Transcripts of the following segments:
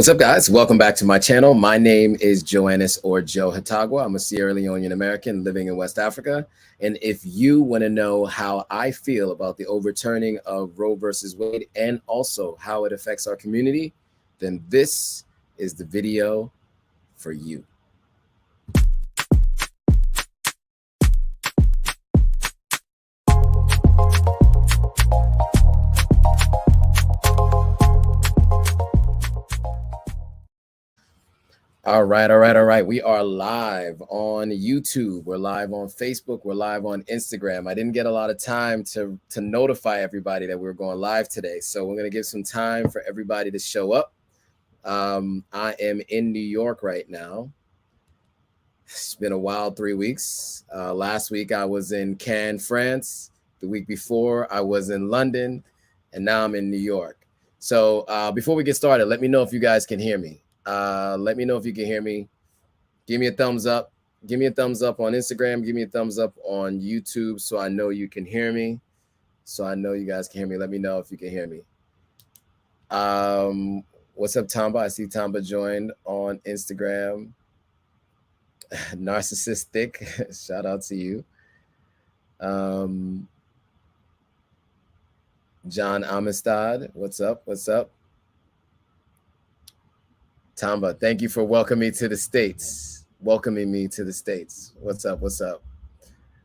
What's up, guys? Welcome back to my channel. My name is Joannis or Joe Hatagwa. I'm a Sierra Leonean American living in West Africa. And if you want to know how I feel about the overturning of Roe versus Wade and also how it affects our community, then this is the video for you. All right. We are live on YouTube. We're live on Facebook. We're live on Instagram. I didn't get a lot of time to notify everybody that we're going live today. So we're going to give some time for everybody to show up. I am in New York right now. It's been a wild 3 weeks. Last week I was in Cannes, France. The week before I was in London. And now I'm in New York. So before we get started, let me know if you guys can hear me. Let me know if you can hear me. Give me a thumbs up. Give me a thumbs up on Instagram. Give me a thumbs up on YouTube so I know you can hear me. So I know you guys can hear me. Let me know if you can hear me. What's up, Tamba? I see Tamba joined on Instagram. Narcissistic. Shout out to you. John Amistad. What's up? What's up? Tamba, thank you for welcoming me to the States. What's up? What's up?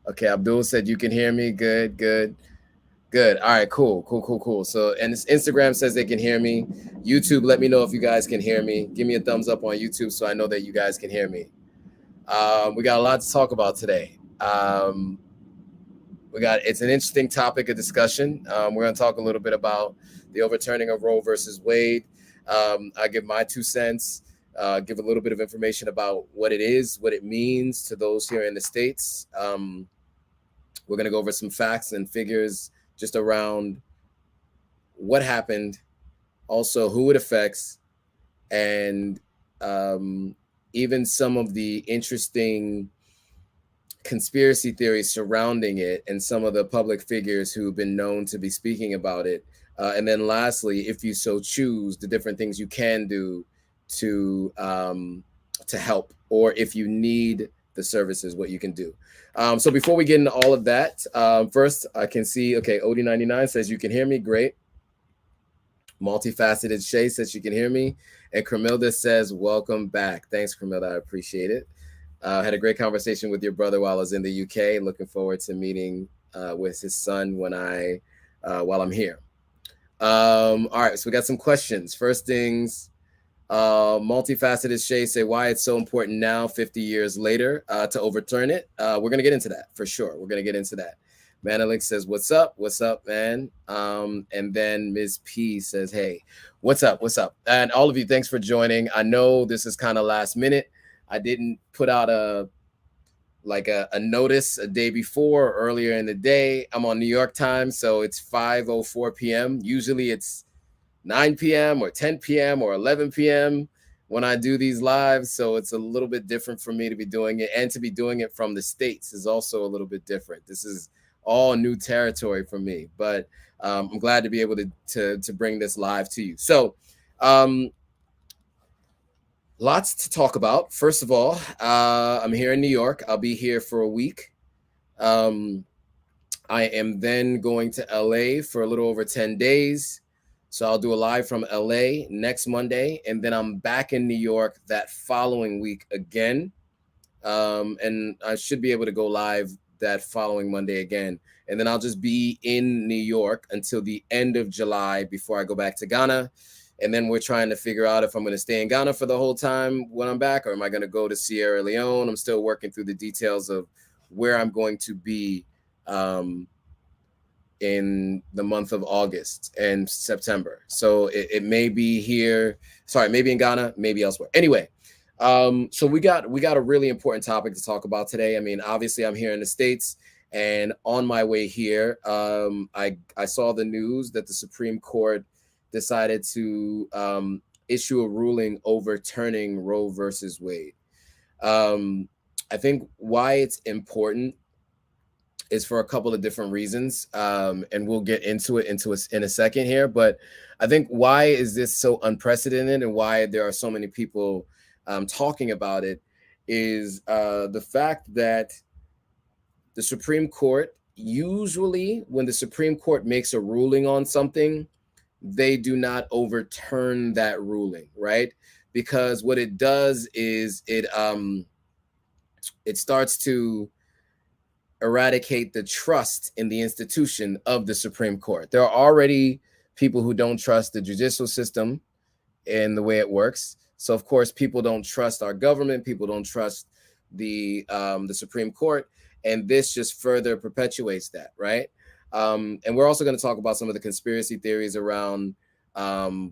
Okay, Abdul said you can hear me. Good. All right, cool. So, and Instagram says they can hear me. YouTube, let me know if you guys can hear me. Give me a thumbs up on YouTube so I know that you guys can hear me. We got a lot to talk about today. It's an interesting topic of discussion. We're going to talk a little bit about the overturning of Roe versus Wade. I give my 2 cents, give a little bit of information about what it is, what it means to those here in the States. We're going to go over some facts and figures just around what happened, also who it affects, and even some of the interesting conspiracy theories surrounding it and some of the public figures who've been known to be speaking about it. And then lastly, if you so choose, the different things you can do to help, or if you need the services, what you can do. So before we get into all of that, first I can see, okay, Odie99 says you can hear me, great. Multifaceted Shay says you can hear me. And Cremilda says, welcome back. Thanks, Cremilda, I appreciate it. Had a great conversation with your brother while I was in the UK. Looking forward to meeting with his son when while I'm here. All right, so we got some questions. First things, multifaceted Shay say why it's so important now, 50 years later, to overturn it. We're going to get into that for sure. We're going to get into that. Manelik says, what's up, man? And then Ms. P says, hey, what's up? And all of you, thanks for joining. I know this is kind of last minute. I didn't put out a notice a day before or earlier in the day. I'm on New York time, so it's 5:04 p.m. Usually it's 9 p.m. or 10 p.m. or 11 p.m. when I do these lives. So it's a little bit different for me to be doing it, and to be doing it from the States is also a little bit different. This is all new territory for me, but I'm glad to be able to bring this live to you. So lots to talk about. First of all, I'm here in New York. I'll be here for a week. I am then going to LA for a little over 10 days. So I'll do a live from LA next Monday. And then I'm back in New York that following week again. And I should be able to go live that following Monday again. And then I'll just be in New York until the end of July before I go back to Ghana. And then we're trying to figure out if I'm going to stay in Ghana for the whole time when I'm back, or am I going to go to Sierra Leone? I'm still working through the details of where I'm going to be in the month of August and September. So it may be here. Sorry, maybe in Ghana, maybe elsewhere. Anyway, so we got a really important topic to talk about today. I mean, obviously I'm here in the States, and on my way here, I saw the news that the Supreme Court decided to issue a ruling overturning Roe versus Wade. I think why it's important is for a couple of different reasons, and we'll get into it in a second here. But I think why is this so unprecedented, and why there are so many people talking about it, is the fact that the Supreme Court, usually when the Supreme Court makes a ruling on something, they do not overturn that ruling, right? Because what it does is it starts to eradicate the trust in the institution of the Supreme Court. There are already people who don't trust the judicial system and the way it works. So of course, people don't trust our government. People don't trust the Supreme Court, and this just further perpetuates that, right? And we're also going to talk about some of the conspiracy theories around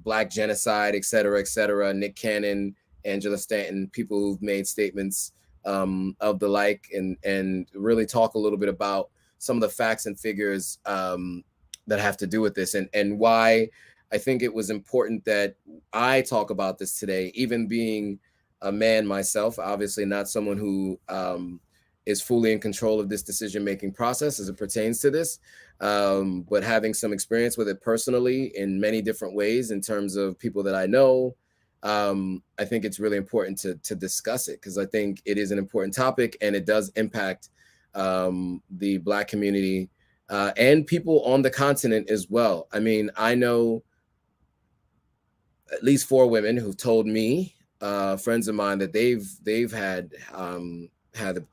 Black genocide, et cetera, Nick Cannon, Angela Stanton, people who've made statements of the like, and really talk a little bit about some of the facts and figures that have to do with this, and why I think it was important that I talk about this today, even being a man myself, obviously not someone who is fully in control of this decision-making process as it pertains to this, but having some experience with it personally in many different ways in terms of people that I know. I think it's really important to discuss it, because I think it is an important topic, and it does impact the Black community and people on the continent as well. I mean, I know at least 4 women who've told me, friends of mine, that they've had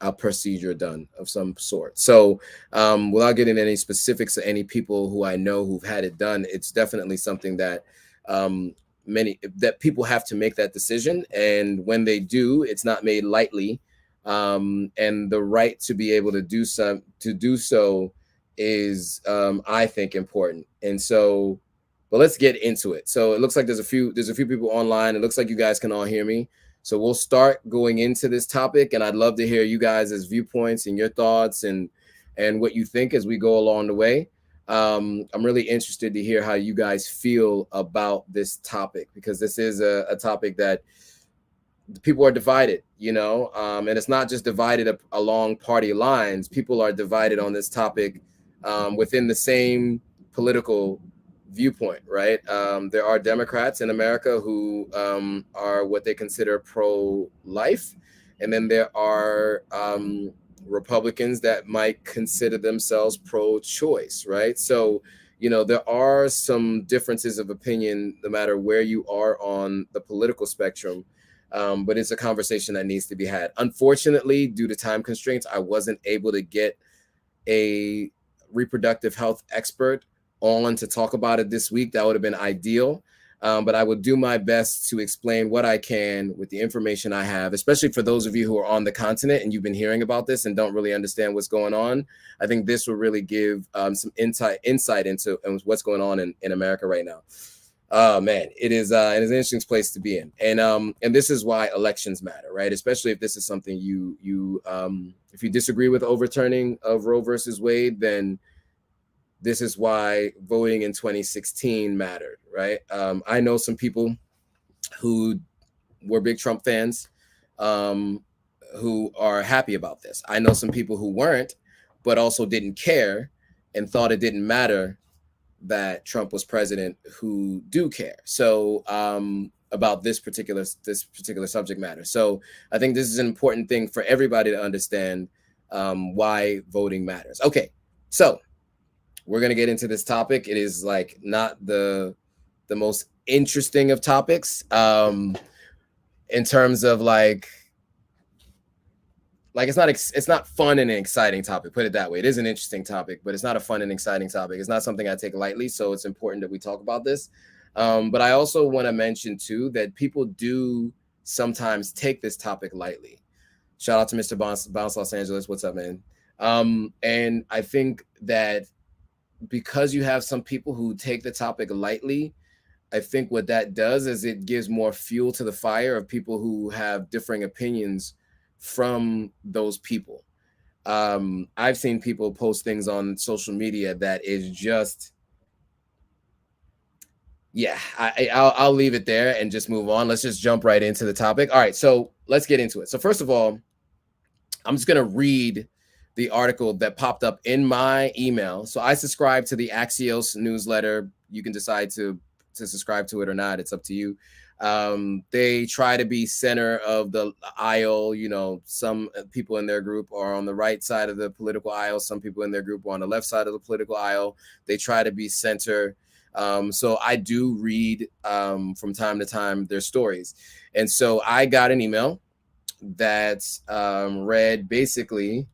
a procedure done of some sort. So without getting any specifics of any people who I know who've had it done, it's definitely something that that people have to make that decision, and when they do, it's not made lightly, and the right to be able to do so is I think important. And so, but let's get into it. So it looks like there's a few people online. It looks like you guys can all hear me. So we'll start going into this topic, and I'd love to hear you guys' viewpoints and your thoughts and what you think as we go along the way. I'm really interested to hear how you guys feel about this topic, because this is a topic that people are divided, and it's not just divided along party lines. People are divided on this topic within the same political viewpoint, right? There are Democrats in America who are what they consider pro-life, and then there are Republicans that might consider themselves pro-choice, right? So, there are some differences of opinion no matter where you are on the political spectrum, but it's a conversation that needs to be had. Unfortunately, due to time constraints, I wasn't able to get a reproductive health expert on to talk about it this week. That would have been ideal. But I will do my best to explain what I can with the information I have, especially for those of you who are on the continent and you've been hearing about this and don't really understand what's going on. I think this will really give some insight into what's going on in America right now. Oh man, it is an interesting place to be in, and this is why elections matter, right? Especially if this is something if you disagree with overturning of Roe versus Wade, then this is why voting in 2016 mattered, right? I know some people who were big Trump fans who are happy about this. I know some people who weren't, but also didn't care and thought it didn't matter that Trump was president, who do care. So about this particular subject matter. So I think this is an important thing for everybody to understand why voting matters. Okay, so we're going to get into this topic. It is like not the most interesting of topics in terms of like it's not fun and an exciting topic. Put it that way. It is an interesting topic, but it's not a fun and exciting topic. It's not something I take lightly. So it's important that we talk about this. But I also want to mention too that people do sometimes take this topic lightly. Shout out to Mr. Bounce Los Angeles. What's up, man? And I think that because you have some people who take the topic lightly, I think what that does is it gives more fuel to the fire of people who have differing opinions from those people. I've seen people post things on social media that is just, yeah, I'll leave it there and just move on. Let's just jump right into the topic. All right, so let's get into it. So first of all, I'm just going to read the article that popped up in my email. So I subscribe to the Axios newsletter. You can decide to subscribe to it or not. It's up to you. They try to be center of the aisle. You know, some people in their group are on the right side of the political aisle. Some people in their group are on the left side of the political aisle. They try to be center. So I do read from time to time their stories. And so I got an email that read basically,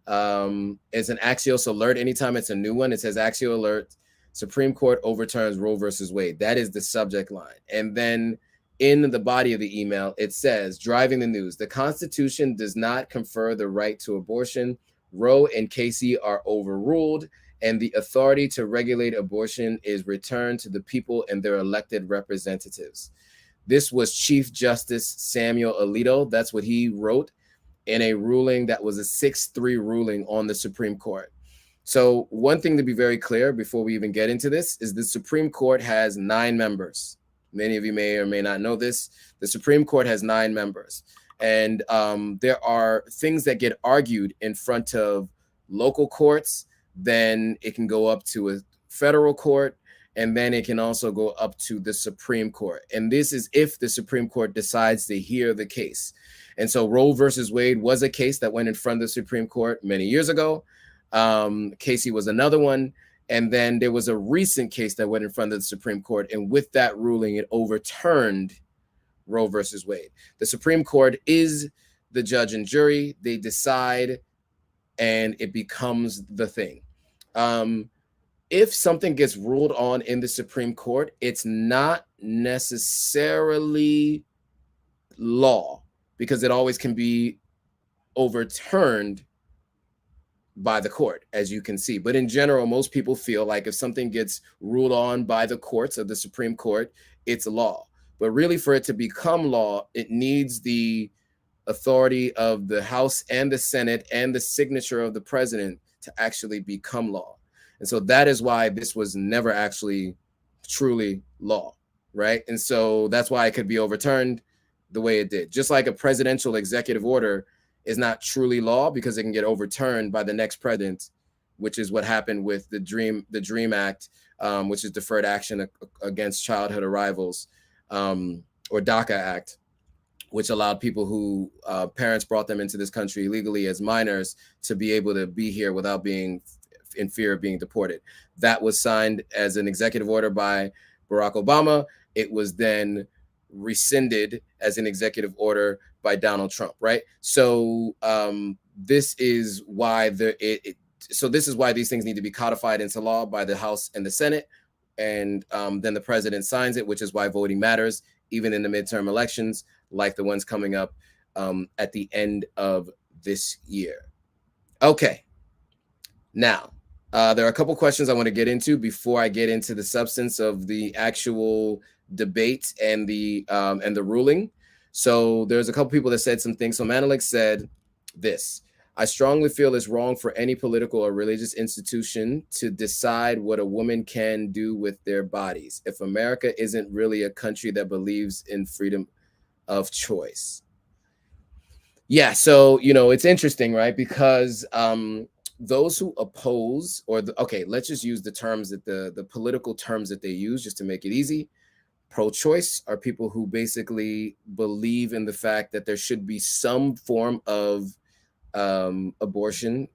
it's an Axios alert. Anytime it's a new one, it says Axios alert, Supreme Court overturns Roe versus Wade. That is the subject line. And then in the body of the email, it says, driving the news, the Constitution does not confer the right to abortion. Roe and Casey are overruled, and the authority to regulate abortion is returned to the people and their elected representatives. This was Chief Justice Samuel Alito. That's what he wrote in a ruling that was a 6-3 ruling on the Supreme Court. So one thing to be very clear before we even get into this is the Supreme Court has 9 members. Many of you may or may not know this. The Supreme Court has 9 members. And there are things that get argued in front of local courts. Then it can go up to a federal court, and then it can also go up to the Supreme Court. And this is if the Supreme Court decides to hear the case. And so Roe versus Wade was a case that went in front of the Supreme Court many years ago. Casey was another one. And then there was a recent case that went in front of the Supreme Court. And with that ruling, it overturned Roe versus Wade. The Supreme Court is the judge and jury. They decide, and it becomes the thing. If something gets ruled on in the Supreme Court, it's not necessarily law, because it always can be overturned by the court, as you can see. But in general, most people feel like if something gets ruled on by the courts of the Supreme Court, it's law. But really, for it to become law, it needs the authority of the House and the Senate and the signature of the president to actually become law. And so that is why this was never actually truly law, right? And so that's why it could be overturned the way it did. Just like a presidential executive order is not truly law because it can get overturned by the next president, which is what happened with the DREAM Act, which is Deferred Action Against Childhood Arrivals, or DACA Act, which allowed people who parents brought them into this country illegally as minors to be able to be here without being in fear of being deported. That was signed as an executive order by Barack Obama. It was then rescinded as an executive order by Donald Trump, right? So this is why this is why these things need to be codified into law by the House and the Senate, and then the president signs it, which is why voting matters, even in the midterm elections, like the ones coming up at the end of this year. Okay, now there are a couple questions I want to get into before I get into the substance of the actual debate and the ruling. So there's a couple people that said some things. So Manelik said this: I strongly feel it's wrong for any political or religious institution to decide what a woman can do with their bodies if America isn't really a country that believes in freedom of choice. Yeah, so it's interesting, right? Because those who oppose, or let's just use the terms that the political terms that they use just to make it easy. Pro-choice are people who basically believe in the fact that there should be some form of abortion,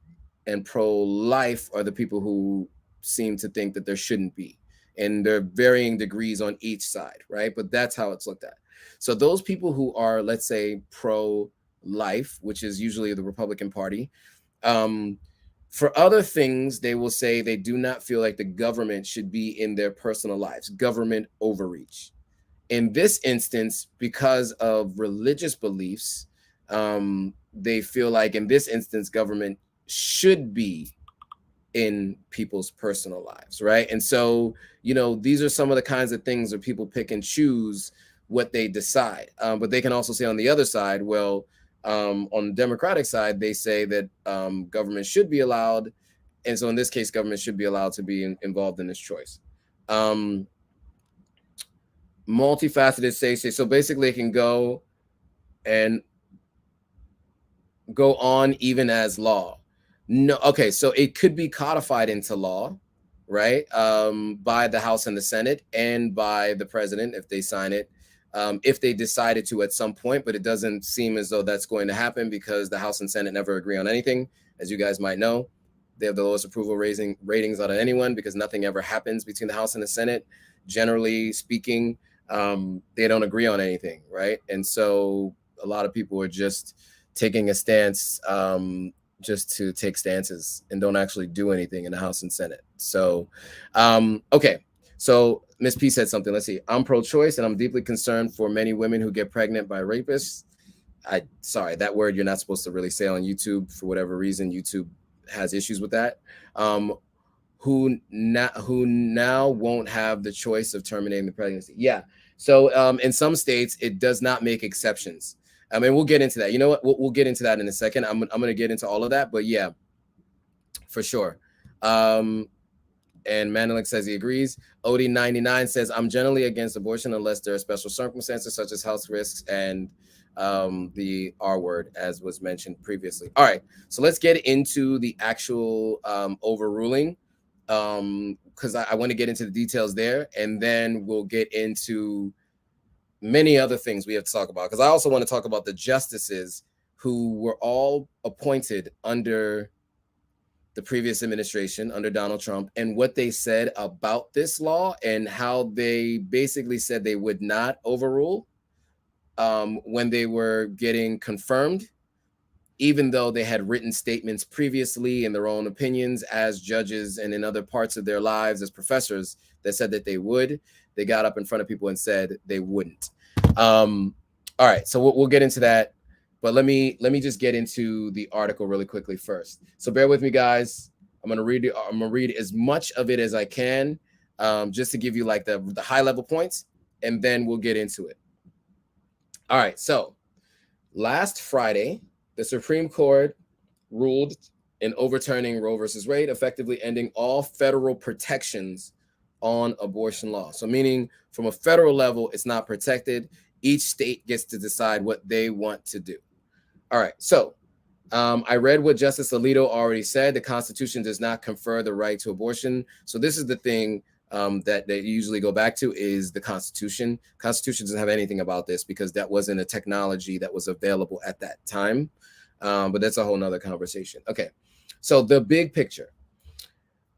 and pro-life are the people who seem to think that there shouldn't be. And there are varying degrees on each side, right? But that's how it's looked at. So those people who are, let's say, pro-life, which is usually the Republican Party, for other things, they will say they do not feel like the government should be in their personal lives, government overreach. In this instance, because of religious beliefs, they feel like in this instance, government should be in people's personal lives, right? And so, these are some of the kinds of things where people pick and choose what they decide. But they can also say on the other side, well, on the Democratic side, they say that government should be allowed. And so in this case, government should be allowed to be involved in this choice. Multifaceted say, so basically it can go on even as law. No, okay, so it could be codified into law, right? By the House and the Senate and by the president if they sign it, if they decided to at some point, but it doesn't seem as though that's going to happen because the House and Senate never agree on anything, as you guys might know. They have the lowest approval ratings out of anyone because nothing ever happens between the House and the Senate. Generally speaking, they don't agree on anything, right? And so a lot of people are just taking a stance just to take stances and don't actually do anything in the House and Senate. So, okay. So Miss P said something. Let's see. I'm pro-choice and I'm deeply concerned for many women who get pregnant by rapists. Sorry, that word you're not supposed to really say on YouTube for whatever reason. YouTube has issues with that. Who now won't have the choice of terminating the pregnancy. Yeah. So in some states, it does not make exceptions. I mean, we'll get into that. You know what? We'll get into that in a second. I'm going to get into all of that, but yeah, for sure. And Manelik says he agrees. Odie99 says, I'm generally against abortion unless there are special circumstances such as health risks and the R word, as was mentioned previously. All right, so let's get into the actual overruling because I want to get into the details there, and then we'll get into many other things we have to talk about, because I also want to talk about the justices who were all appointed under the previous administration, under Donald Trump, and what they said about this law and how they basically said they would not overrule when they were getting confirmed, even though they had written statements previously in their own opinions as judges and in other parts of their lives as professors that said that they would. They got up in front of people and said they wouldn't. All right, so we'll get into that, but let me just get into the article really quickly first. So bear with me, guys. I'm gonna read as much of it as I can, just to give you like the high level points, and then we'll get into it. All right, so last Friday, the Supreme Court ruled in overturning Roe Vs Wade, effectively ending all federal protections on abortion law. So meaning from a federal level, it's not protected. Each state gets to decide what they want to do. All right, so I read what Justice Alito already said. The Constitution does not confer the right to abortion. So this is the thing that they usually go back to is the Constitution. Constitution doesn't have anything about this because that wasn't a technology that was available at that time. But that's a whole nother conversation. Okay, so the big picture.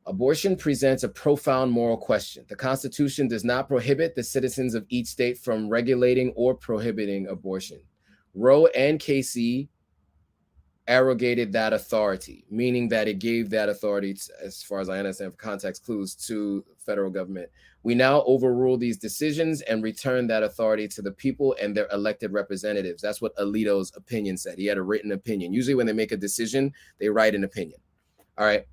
Abortion presents a profound moral question. The Constitution does not prohibit the citizens of each state from regulating or prohibiting abortion. Roe and Casey arrogated that authority, meaning that it gave that authority, as far as I understand, for context clues, to federal government. We now overrule these decisions and return that authority to the people and their elected representatives. That's what Alito's opinion said. He had a written opinion. Usually when they make a decision, they write an opinion. All right.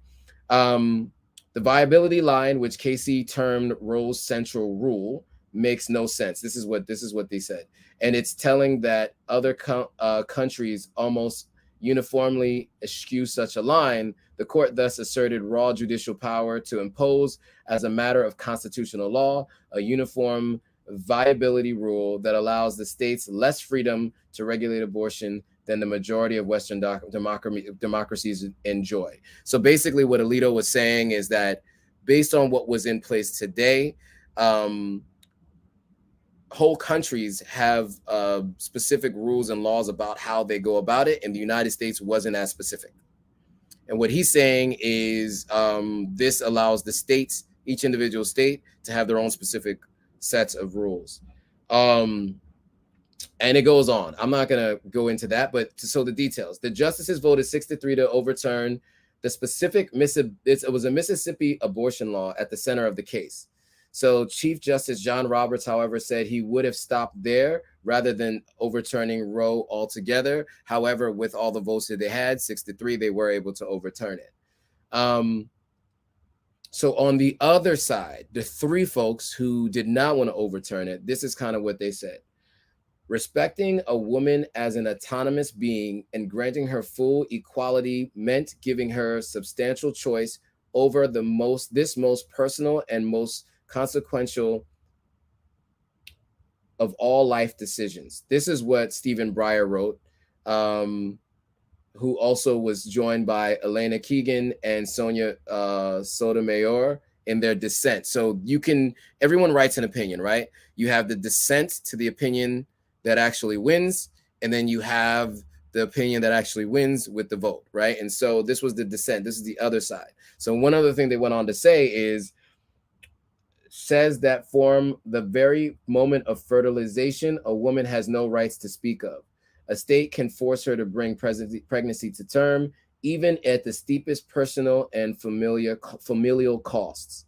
The viability line, which Casey termed Roe's central rule, makes no sense. This is what they said. And it's telling that other countries almost uniformly eschew such a line. The court thus asserted raw judicial power to impose, as a matter of constitutional law, a uniform viability rule that allows the states less freedom to regulate abortion than the majority of Western democracies enjoy. So basically what Alito was saying is that based on what was in place today, whole countries have specific rules and laws about how they go about it, and the United States wasn't as specific. And what he's saying is this allows the states, each individual state, to have their own specific sets of rules. And it goes on. I'm not going to go into that, but so the details. The justices voted 6-3 to overturn the specific it was a Mississippi abortion law at the center of the case. So Chief Justice John Roberts, however, said he would have stopped there rather than overturning Roe altogether. However, with all the votes that they had, 6-3, they were able to overturn it. So on the other side, the three folks who did not want to overturn it, this is kind of what they said. Respecting a woman as an autonomous being and granting her full equality meant giving her substantial choice over this most personal and most consequential of all life decisions. This is what Stephen Breyer wrote. who also was joined by Elena Keegan and Sonia Sotomayor in their dissent. So everyone writes an opinion, right? You have the dissent to the opinion that actually wins, and then you have the opinion that actually wins with the vote, right? And so this was the dissent. This is the other side. So one other thing they went on to say says that from the very moment of fertilization, a woman has no rights to speak of. A state can force her to bring pregnancy to term, even at the steepest personal and familial costs.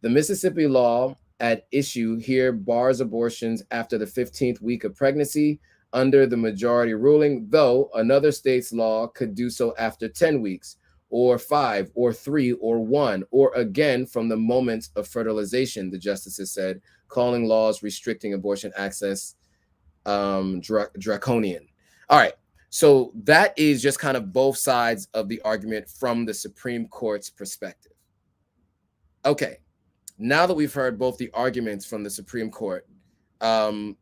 The Mississippi law at issue here bars abortions after the 15th week of pregnancy under the majority ruling, though another state's law could do so after 10 weeks, or 5, or 3, or 1, or again from the moment of fertilization, the justices said, calling laws restricting abortion access draconian. All right, so that is just kind of both sides of the argument from the Supreme Court's perspective. Okay, now that we've heard both the arguments from the Supreme Court,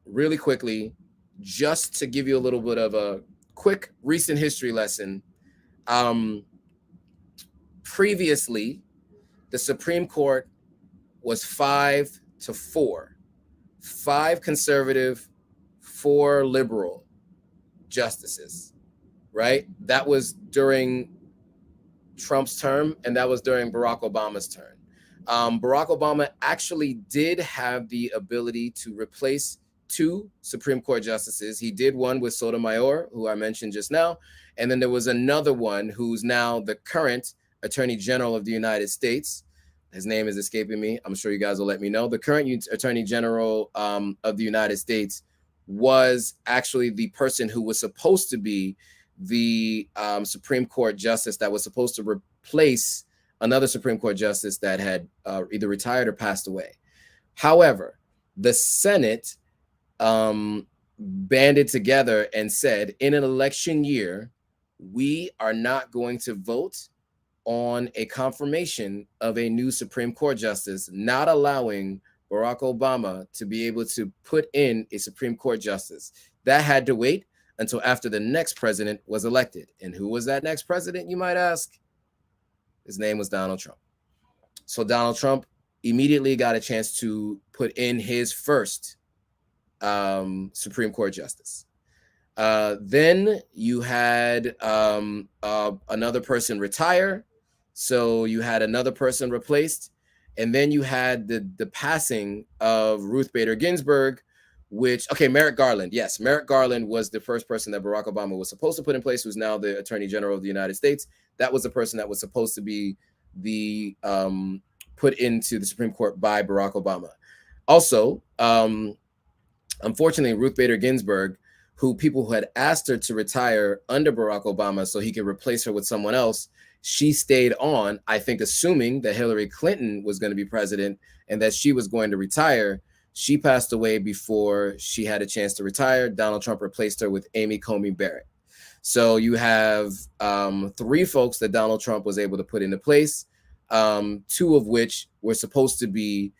really quickly, just to give you a little bit of a quick recent history lesson, previously, the Supreme Court was 5-4, 5 conservative, 4 liberal justices, right? That was during Trump's term, and that was during Barack Obama's term. Barack Obama actually did have the ability to replace 2 Supreme Court justices. He did one with Sotomayor, who I mentioned just now, and then there was another one who's now the current Attorney General of the United States. His name is escaping me. I'm sure you guys will let me know. The current Attorney General of the United States was actually the person who was supposed to be the Supreme Court justice that was supposed to replace another Supreme Court justice that had either retired or passed away. However, the Senate banded together and said, in an election year, we are not going to vote on a confirmation of a new Supreme Court justice, not allowing Barack Obama to be able to put in a Supreme Court justice. That had to wait until after the next president was elected. And who was that next president, you might ask? His name was Donald Trump. So Donald Trump immediately got a chance to put in his first Supreme Court justice. Then you had another person retire. So you had another person replaced. And then you had the passing of Ruth Bader Ginsburg, Merrick Garland. Yes, Merrick Garland was the first person that Barack Obama was supposed to put in place, who's now the Attorney General of the United States. That was the person that was supposed to be put into the Supreme Court by Barack Obama. Also, unfortunately, Ruth Bader Ginsburg, who people had asked her to retire under Barack Obama so he could replace her with someone else, she stayed on, I think, assuming that Hillary Clinton was going to be president and that she was going to retire. She passed away before she had a chance to retire. Donald Trump replaced her with Amy Coney Barrett. So you have 3 folks that Donald Trump was able to put into place, 2 of which were supposed to be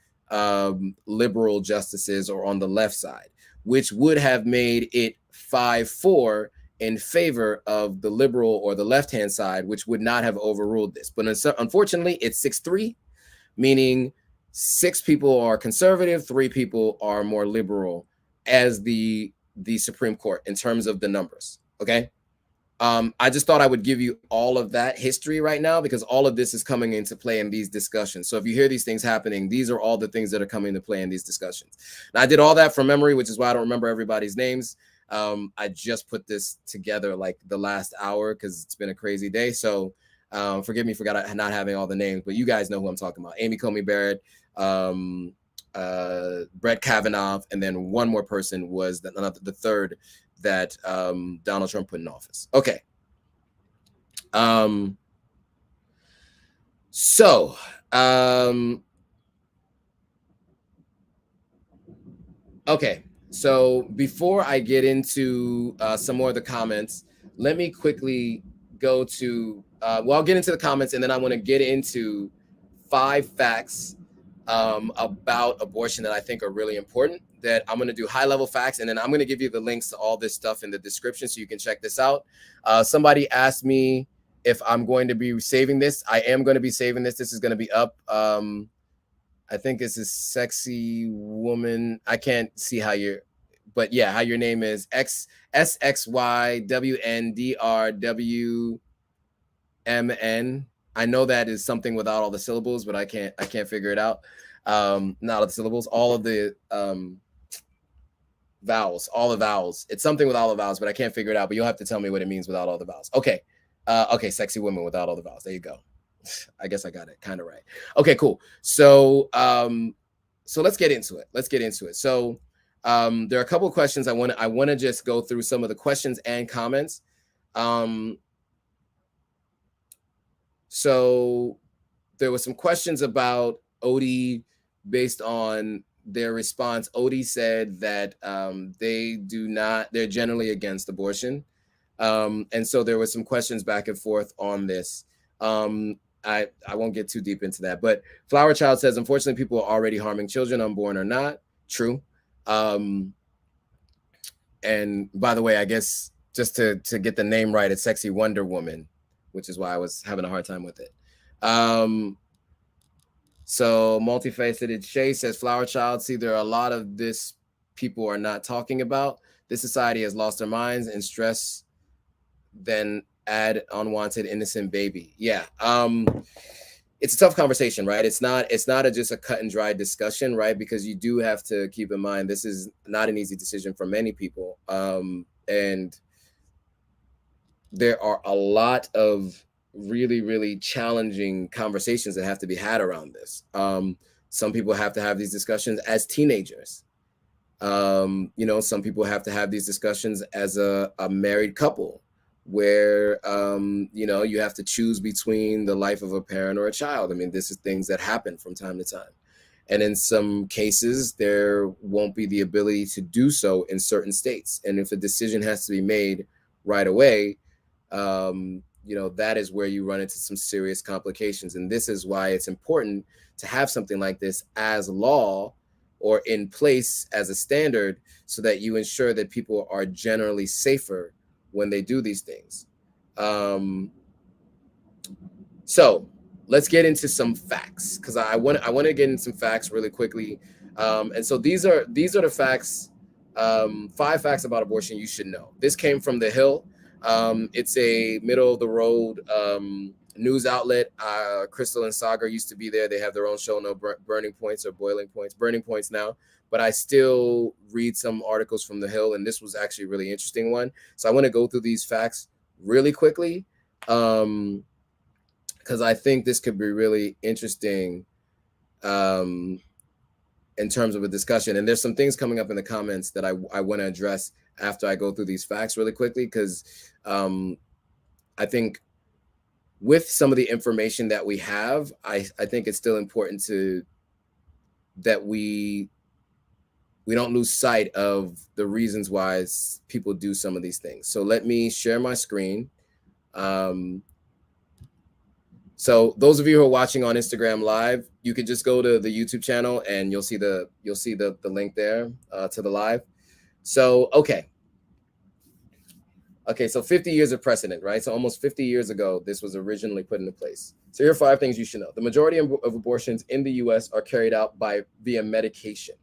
liberal justices or on the left side, which would have made it 5-4 in favor of the liberal or the left-hand side, which would not have overruled this. But unfortunately, it's 6-3, meaning 6 people are conservative, 3 people are more liberal as the Supreme Court in terms of the numbers, okay? I just thought I would give you all of that history right now because all of this is coming into play in these discussions. So if you hear these things happening, these are all the things that are coming into play in these discussions. And I did all that from memory, which is why I don't remember everybody's names. I just put this together like the last hour because it's been a crazy day. So forgive me for not having all the names, but you guys know who I'm talking about. Amy Coney Barrett, Brett Kavanaugh, and then one more person was the third that Donald Trump put in office. Okay. Okay. So before I get into some more of the comments, let me quickly go to, I'll get into the comments and then I want to get into 5 facts about abortion that I think are really important. that I'm going to do high level facts, and then I'm going to give you the links to all this stuff in the description so you can check this out. Somebody asked me if I'm going to be saving this. I am going to be saving this. This is going to be up. I think this is Sexy Woman. I can't see how you're, but yeah, how your name is SXYWNDRWMN. I know that is something without all the syllables, but I can't figure it out. Not all the syllables, all of the vowels, all the vowels. It's something with all the vowels, but I can't figure it out. But you'll have to tell me what it means without all the vowels. Okay. Okay, Sexy Woman without all the vowels. There you go. I guess I got it kind of right. Okay, cool. So so let's get into it. So there are a couple of questions I want to just go through some of the questions and comments. So there were some questions about Odie based on their response. Odie said that they're generally against abortion. And so there were some questions back and forth on this. I won't get too deep into that, but Flower Child says, unfortunately, people are already harming children, unborn or not. True. And by the way, I guess just to get the name right, it's Sexy Wonder Woman, which is why I was having a hard time with it. So Multifaceted Shay says, Flower Child, see, there are a lot of this people are not talking about. This society has lost their minds and stress, then add unwanted innocent baby. Yeah. It's a tough conversation, right? It's not just a cut and dry discussion, right? Because you do have to keep in mind, this is not an easy decision for many people. And there are a lot of really, really challenging conversations that have to be had around this. Some people have to have these discussions as teenagers. Some people have to have these discussions as a married couple, where you have to choose between the life of a parent or a child. I mean, this is things that happen from time to time. And in some cases, there won't be the ability to do so in certain states. And if a decision has to be made right away, that is where you run into some serious complications. And this is why it's important to have something like this as law or in place as a standard, so that you ensure that people are generally safer when they do these things. So let's get into some facts, because I want to get into some facts really quickly. And so these are the facts, 5 facts about abortion you should know. This came from The Hill. It's a middle of the road news outlet. Crystal and Sagar used to be there. They have their own show, no Burning Points or Boiling Points, Burning Points now. But I still read some articles from The Hill, and this was actually a really interesting one. So I want to go through these facts really quickly, because I think this could be really interesting in terms of a discussion. And there's some things coming up in the comments that I want to address after I go through these facts really quickly, because I think with some of the information that we have, I think it's still important that we don't lose sight of the reasons why people do some of these things. So let me share my screen. So those of you who are watching on Instagram Live, you could just go to the YouTube channel and you'll see the link there to the live. So okay, so 50 years of precedent, right? So almost 50 years ago, this was originally put into place. So here are 5 things you should know. The majority of abortions in the US are carried out via medication.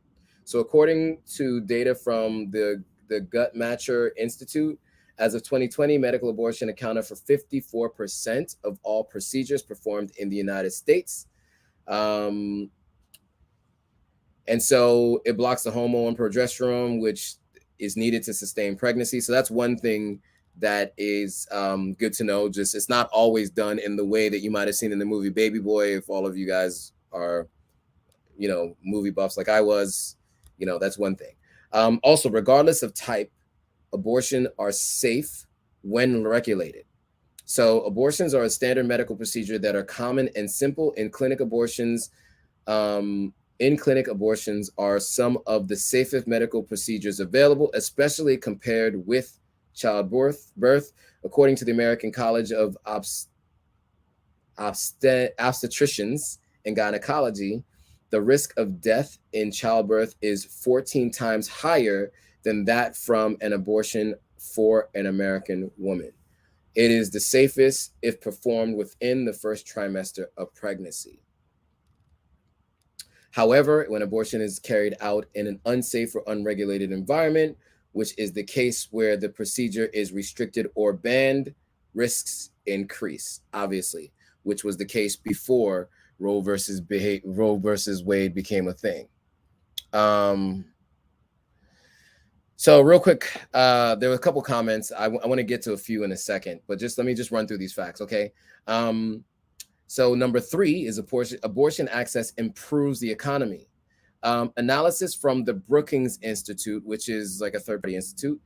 So according to data from the Guttmacher Institute, as of 2020, medical abortion accounted for 54% of all procedures performed in the United States. And so it blocks the hormone progesterone, which is needed to sustain pregnancy. So that's one thing that is good to know. Just, it's not always done in the way that you might have seen in the movie Baby Boy. If all of you guys are, movie buffs like I was, that's one thing. Also, regardless of type, abortion are safe when regulated. So abortions are a standard medical procedure that are common and simple. In clinic abortions are some of the safest medical procedures available, especially compared with childbirth. According to the American College of Obstetricians and Gynecology, the risk of death in childbirth is 14 times higher than that from an abortion for an American woman. It is the safest if performed within the first trimester of pregnancy. However, when abortion is carried out in an unsafe or unregulated environment, which is the case where the procedure is restricted or banned, risks increase, obviously, which was the case before Roe versus Wade became a thing. So real quick, there were a couple comments. I want to get to a few in a second, but let me run through these facts, okay? So number 3 is abortion access improves the economy. Analysis from the Brookings Institute, which is like a third-party institute,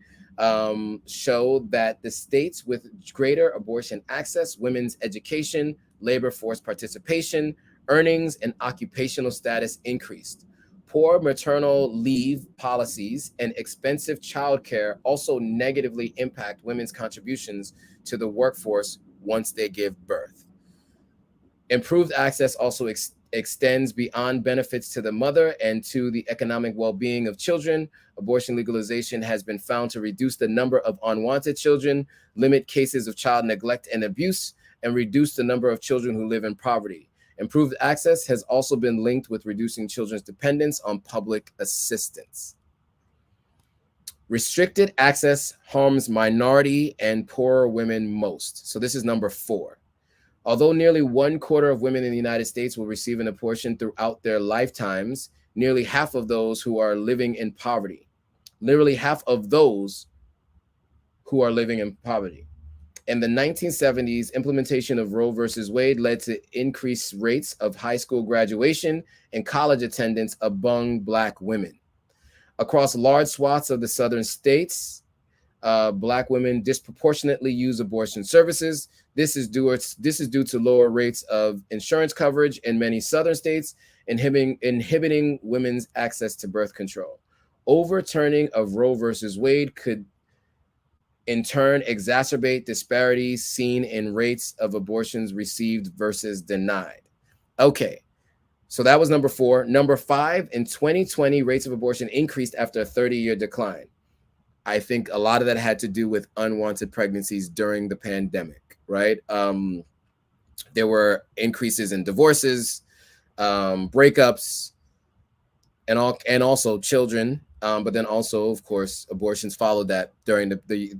show that the states with greater abortion access, women's education, labor force participation, earnings, and occupational status increased. Poor maternal leave policies and expensive childcare also negatively impact women's contributions to the workforce once they give birth. Improved access also extends beyond benefits to the mother and to the economic well-being of children. Abortion legalization has been found to reduce the number of unwanted children, limit cases of child neglect and abuse, and reduce the number of children who live in poverty. Improved access has also been linked with reducing children's dependence on public assistance. Restricted access harms minority and poorer women most. So this is number 4. Although nearly 1/4 of women in the United States will receive an abortion throughout their lifetimes, nearly half of those who are living in poverty. Literally half of those who are living in poverty. In the 1970s, implementation of Roe versus Wade led to increased rates of high school graduation and college attendance among Black women. Across large swaths of the southern states, Black women disproportionately use abortion services. This is due to lower rates of insurance coverage in many southern states, inhibiting women's access to birth control. Overturning of Roe versus Wade could in turn exacerbate disparities seen in rates of abortions received versus denied. Okay, so that was number 4. Number 5, in 2020, rates of abortion increased after a 30-year decline. I think a lot of that had to do with unwanted pregnancies during the pandemic, right? There were increases in divorces, breakups, and also children. But then also, of course, abortions followed that during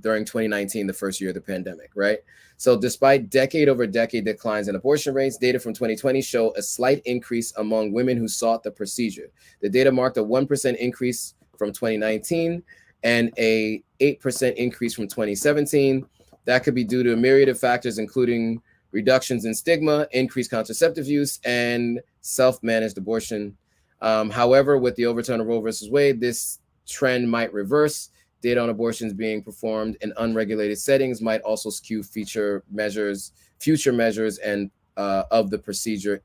during 2019, the first year of the pandemic, right? So despite decade-over-decade declines in abortion rates, data from 2020 show a slight increase among women who sought the procedure. The data marked a 1% increase from 2019 and a 8% increase from 2017. That could be due to a myriad of factors, including reductions in stigma, increased contraceptive use, and self-managed abortion. However, with the overturn of Roe versus Wade, this trend might reverse. Data on abortions being performed in unregulated settings might also skew future measures and of the procedure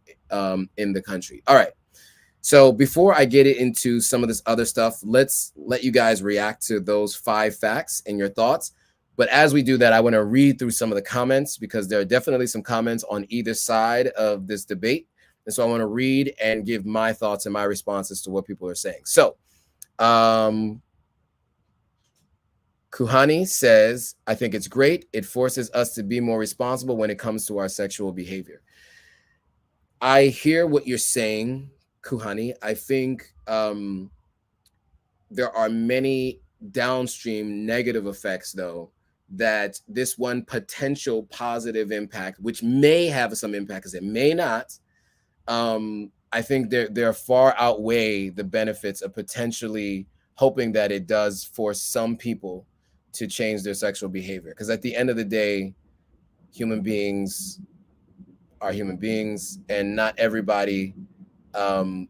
in the country. All right. So before I get into some of this other stuff, let's let you guys react to those 5 facts and your thoughts. But as we do that, I want to read through some of the comments because there are definitely some comments on either side of this debate. And so I want to read and give my thoughts and my responses to what people are saying. So Kuhani says, I think it's great. It forces us to be more responsible when it comes to our sexual behavior. I hear what you're saying, Kuhani. I think there are many downstream negative effects, though, that this one potential positive impact, which may have some impact, because it may not, I think there far outweigh the benefits of potentially hoping that it does force some people to change their sexual behavior. Because at the end of the day, human beings are human beings, and not everybody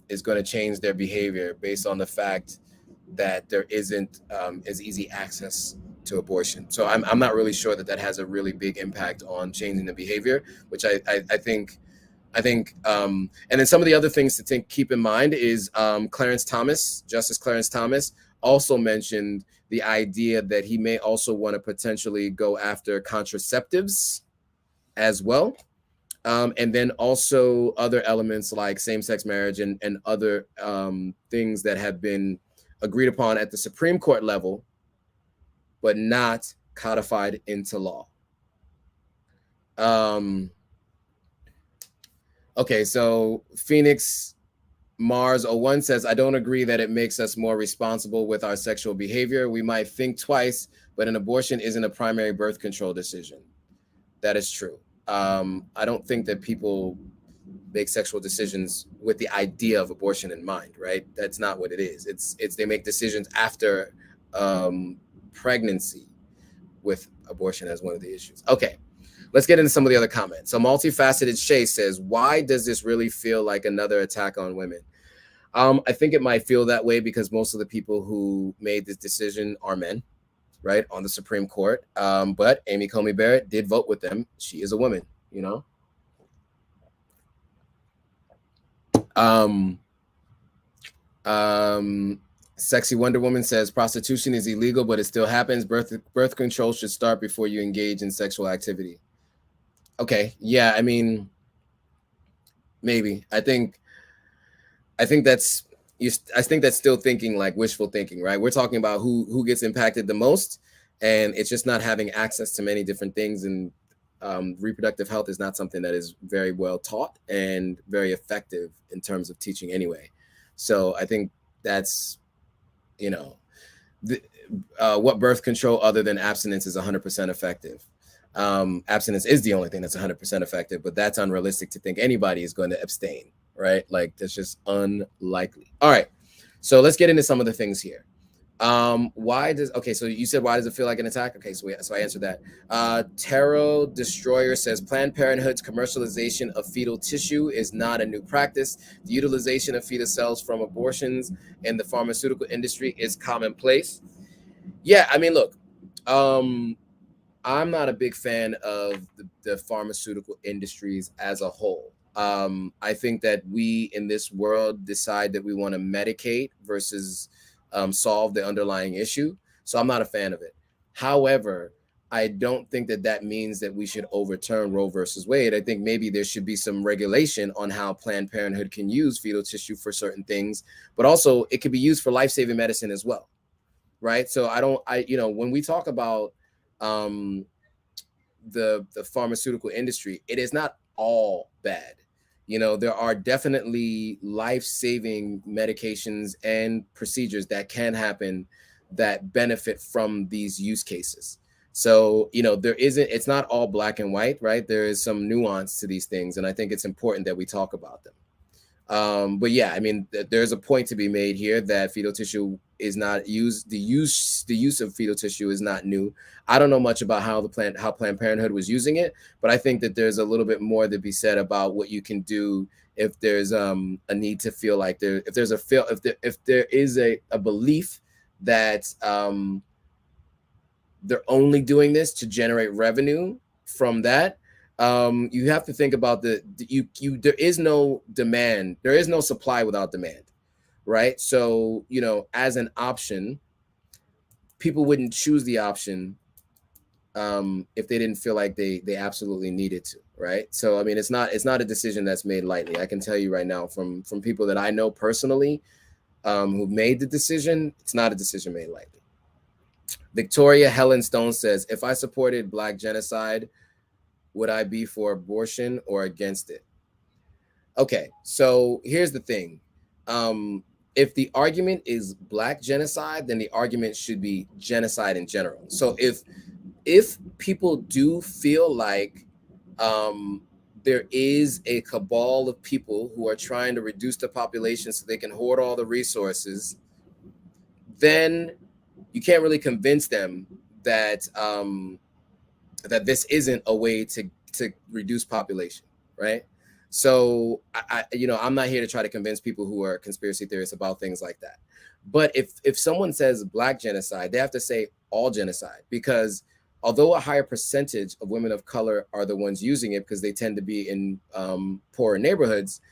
is going to change their behavior based on the fact that there isn't as easy access to abortion. So I'm not really sure that has a really big impact on changing the behavior, which I think, and then some of the other things to keep in mind is Justice Clarence Thomas also mentioned the idea that he may also want to potentially go after contraceptives as well. And then also other elements like same-sex marriage and other things that have been agreed upon at the Supreme Court level, but not codified into law. Okay, so Phoenix Mars 01 says, I don't agree that it makes us more responsible with our sexual behavior. We might think twice, but an abortion isn't a primary birth control decision. That is true. I don't think that people make sexual decisions with the idea of abortion in mind, right? That's not what it is. It's they make decisions after pregnancy with abortion as one of the issues. Okay, let's get into some of the other comments. So Multifaceted Shay says, why does this really feel like another attack on women? I think it might feel that way because most of the people who made this decision are men, right, on the Supreme Court. But Amy Coney Barrett did vote with them. She is a woman, you know. Sexy Wonder Woman says prostitution is illegal, but it still happens. Birth control should start before you engage in sexual activity. Okay, yeah, I mean, maybe. I think that's still thinking like wishful thinking, right? We're talking about who gets impacted the most, and it's just not having access to many different things. And reproductive health is not something that is very well taught and very effective in terms of teaching anyway. So I think that's, you know, what birth control other than abstinence is 100% effective. Abstinence is the only thing that's 100% effective, but that's unrealistic to think anybody is going to abstain, right? Like that's just unlikely. All right, so let's get into some of the things here. So you said, why does it feel like an attack? Okay, so I answered that. Tarot Destroyer says Planned Parenthood's commercialization of fetal tissue is not a new practice. The utilization of fetal cells from abortions in the pharmaceutical industry is commonplace. Yeah, I mean, look, I'm not a big fan of the pharmaceutical industries as a whole. I think that we in this world decide that we want to medicate versus solve the underlying issue. So I'm not a fan of it. However, I don't think that means that we should overturn Roe versus Wade. I think maybe there should be some regulation on how Planned Parenthood can use fetal tissue for certain things, but also it could be used for life-saving medicine as well, right? So when we talk about the pharmaceutical industry, it is not all bad. You know, there are definitely life-saving medications and procedures that can happen that benefit from these use cases. So, you know, it's not all black and white, right? There is some nuance to these things, and I think it's important that we talk about them. But yeah, I mean, there's a point to be made here that fetal tissue is not used. The use of fetal tissue is not new. I don't know much about how Planned Parenthood was using it, but I think that there's a little bit more to be said about what you can do if there's a need to feel like if there is a belief that they're only doing this to generate revenue from that. You have to think about there is no demand, there is no supply without demand, right? So, you know, as an option, people wouldn't choose the option if they didn't feel like they absolutely needed to, right? So, I mean, it's not a decision that's made lightly. I can tell you right now from people that I know personally who made the decision, it's not a decision made lightly. Victoria Helen Stone says, if I supported Black genocide, would I be for abortion or against it? Okay, so here's the thing. If the argument is Black genocide, then the argument should be genocide in general. So if people do feel like there is a cabal of people who are trying to reduce the population so they can hoard all the resources, then you can't really convince them that that this isn't a way to reduce population, right? So I'm not here to try to convince people who are conspiracy theorists about things like that. But if someone says Black genocide, they have to say all genocide, because although a higher percentage of women of color are the ones using it because they tend to be in poorer neighborhoods,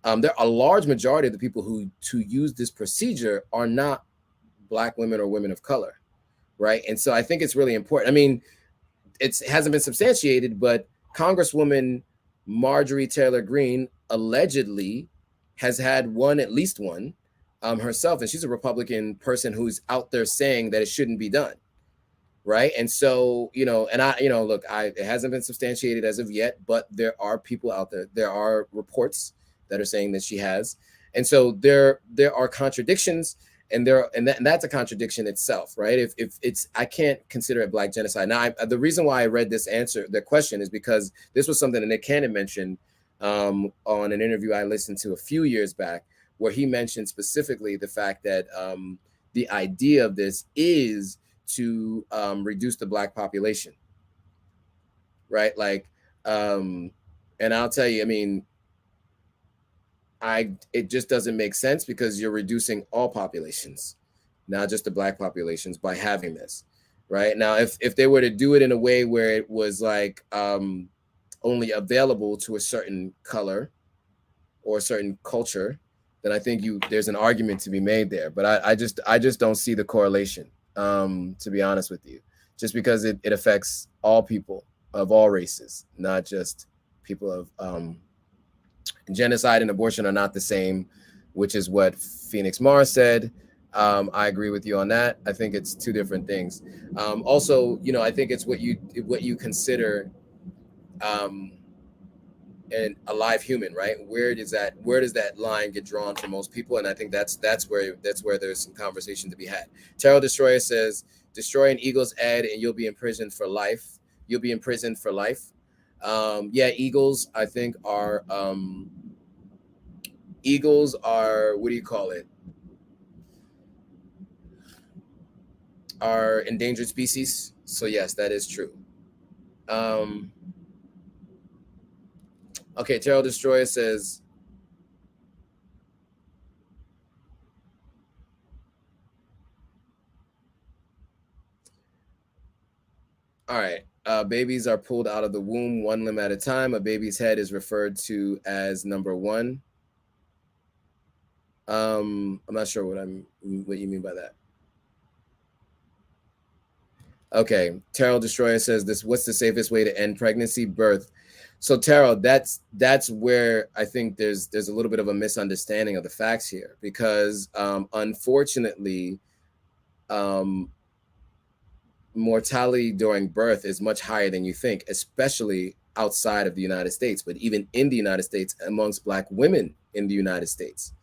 there are a large majority of the people who use this procedure are not Black women or women of color, right? And so I think it's really important. I mean, it hasn't been substantiated, but Congresswoman Marjorie Taylor Greene allegedly has had one, at least one, herself, and she's a Republican person who's out there saying that it shouldn't be done, right? And so, and look, it hasn't been substantiated as of yet, but there are people out there. There are reports that are saying that she has, and so there are contradictions, and that's a contradiction itself, right? If it's, I can't consider it Black genocide. Now, the reason why I read the question is because this was something that Nick Cannon mentioned on an interview I listened to a few years back, where he mentioned specifically the fact that the idea of this is to reduce the Black population, right? Like, and I'll tell you, I mean, it just doesn't make sense, because you're reducing all populations, not just the Black populations, by having this, right? Now, if they were to do it in a way where it was like only available to a certain color or a certain culture, then I think there's an argument to be made there. But I just don't see the correlation, to be honest with you, just because it affects all people of all races, not just people of genocide and abortion are not the same, which is what Phoenix Mars said. I agree with you on that. I think it's two different things. Also, I think it's what you consider and a live human, right? Where does that line get drawn for most people? And I think that's where there's some conversation to be had. Terrell Destroyer says, destroy an eagle's egg and you'll be imprisoned for life. You'll be imprisoned for life. Yeah, eagles, I think, are what do you call it? Are endangered species. So yes, that is true. Okay, Terrell Destroyer says, all right, babies are pulled out of the womb one limb at a time. A baby's head is referred to as number one. I'm not sure what you mean by that. Okay, Terrell Destroyer says, what's the safest way to end pregnancy? Birth. So Terrell, that's where I think there's a little bit of a misunderstanding of the facts here, because unfortunately, mortality during birth is much higher than you think, especially outside of the United States, but even in the United States, amongst Black women in the United States.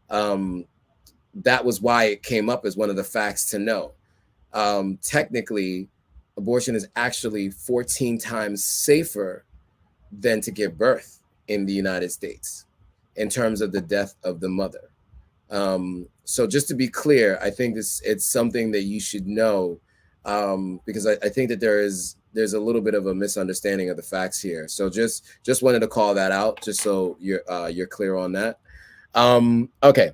That was why it came up as one of the facts to know. Technically, abortion is actually 14 times safer than to give birth in the United States in terms of the death of the mother. So just to be clear, I think it's something that you should know, because I think that there's a little bit of a misunderstanding of the facts here. So just wanted to call that out, just so you're clear on that. Okay,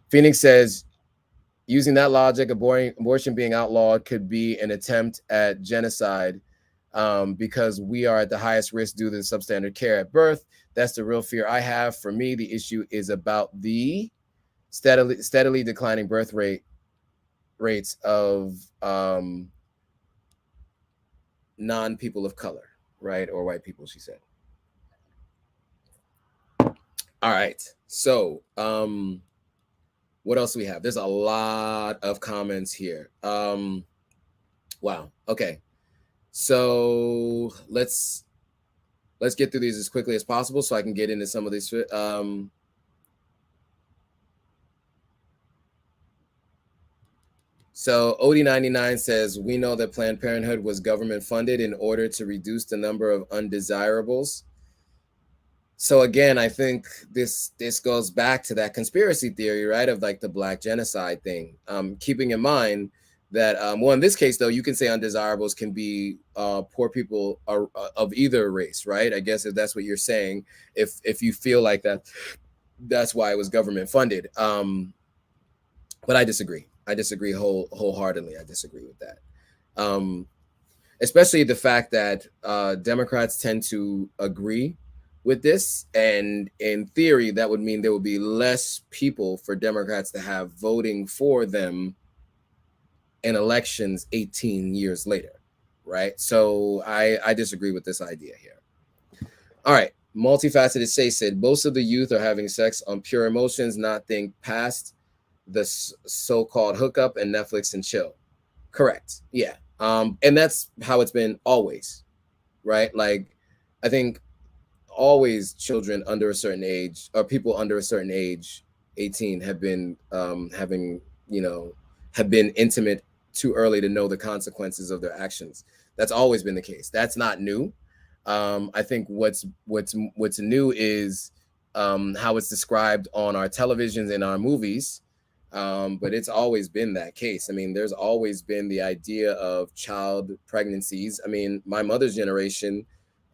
Phoenix says, using that logic, abortion being outlawed could be an attempt at genocide, because we are at the highest risk due to the substandard care at birth. That's the real fear I have. For me, the issue is about the steadily declining birth rates of non-people of color, right? Or white people, she said. All right. So what else do we have? There's a lot of comments here. Wow. Okay. So let's get through these as quickly as possible so I can get into some of these. So OD99 says, we know that Planned Parenthood was government funded in order to reduce the number of undesirables. So again, I think this goes back to that conspiracy theory, right, of like the Black genocide thing. Keeping in mind that, well, in this case, though, you can say undesirables can be poor people of either race, right? I guess if that's what you're saying, if you feel like that's why it was government funded. But I disagree. I disagree wholeheartedly. I disagree with that. Especially the fact that Democrats tend to agree with this, and in theory, that would mean there would be less people for Democrats to have voting for them in elections 18 years later, right? So I disagree with this idea here. All right, Multifaceted Say said most of the youth are having sex on pure emotions, not think past the so-called hookup and Netflix and chill. Correct. Yeah. And that's how it's been always, right? Like, I think always children under a certain age or people under a certain age, 18, have been having, you know, have been intimate too early to know the consequences of their actions. That's always been the case. That's not new. I think what's new is how it's described on our televisions and our movies. But it's always been that case. I mean, there's always been the idea of child pregnancies. I mean, my mother's generation,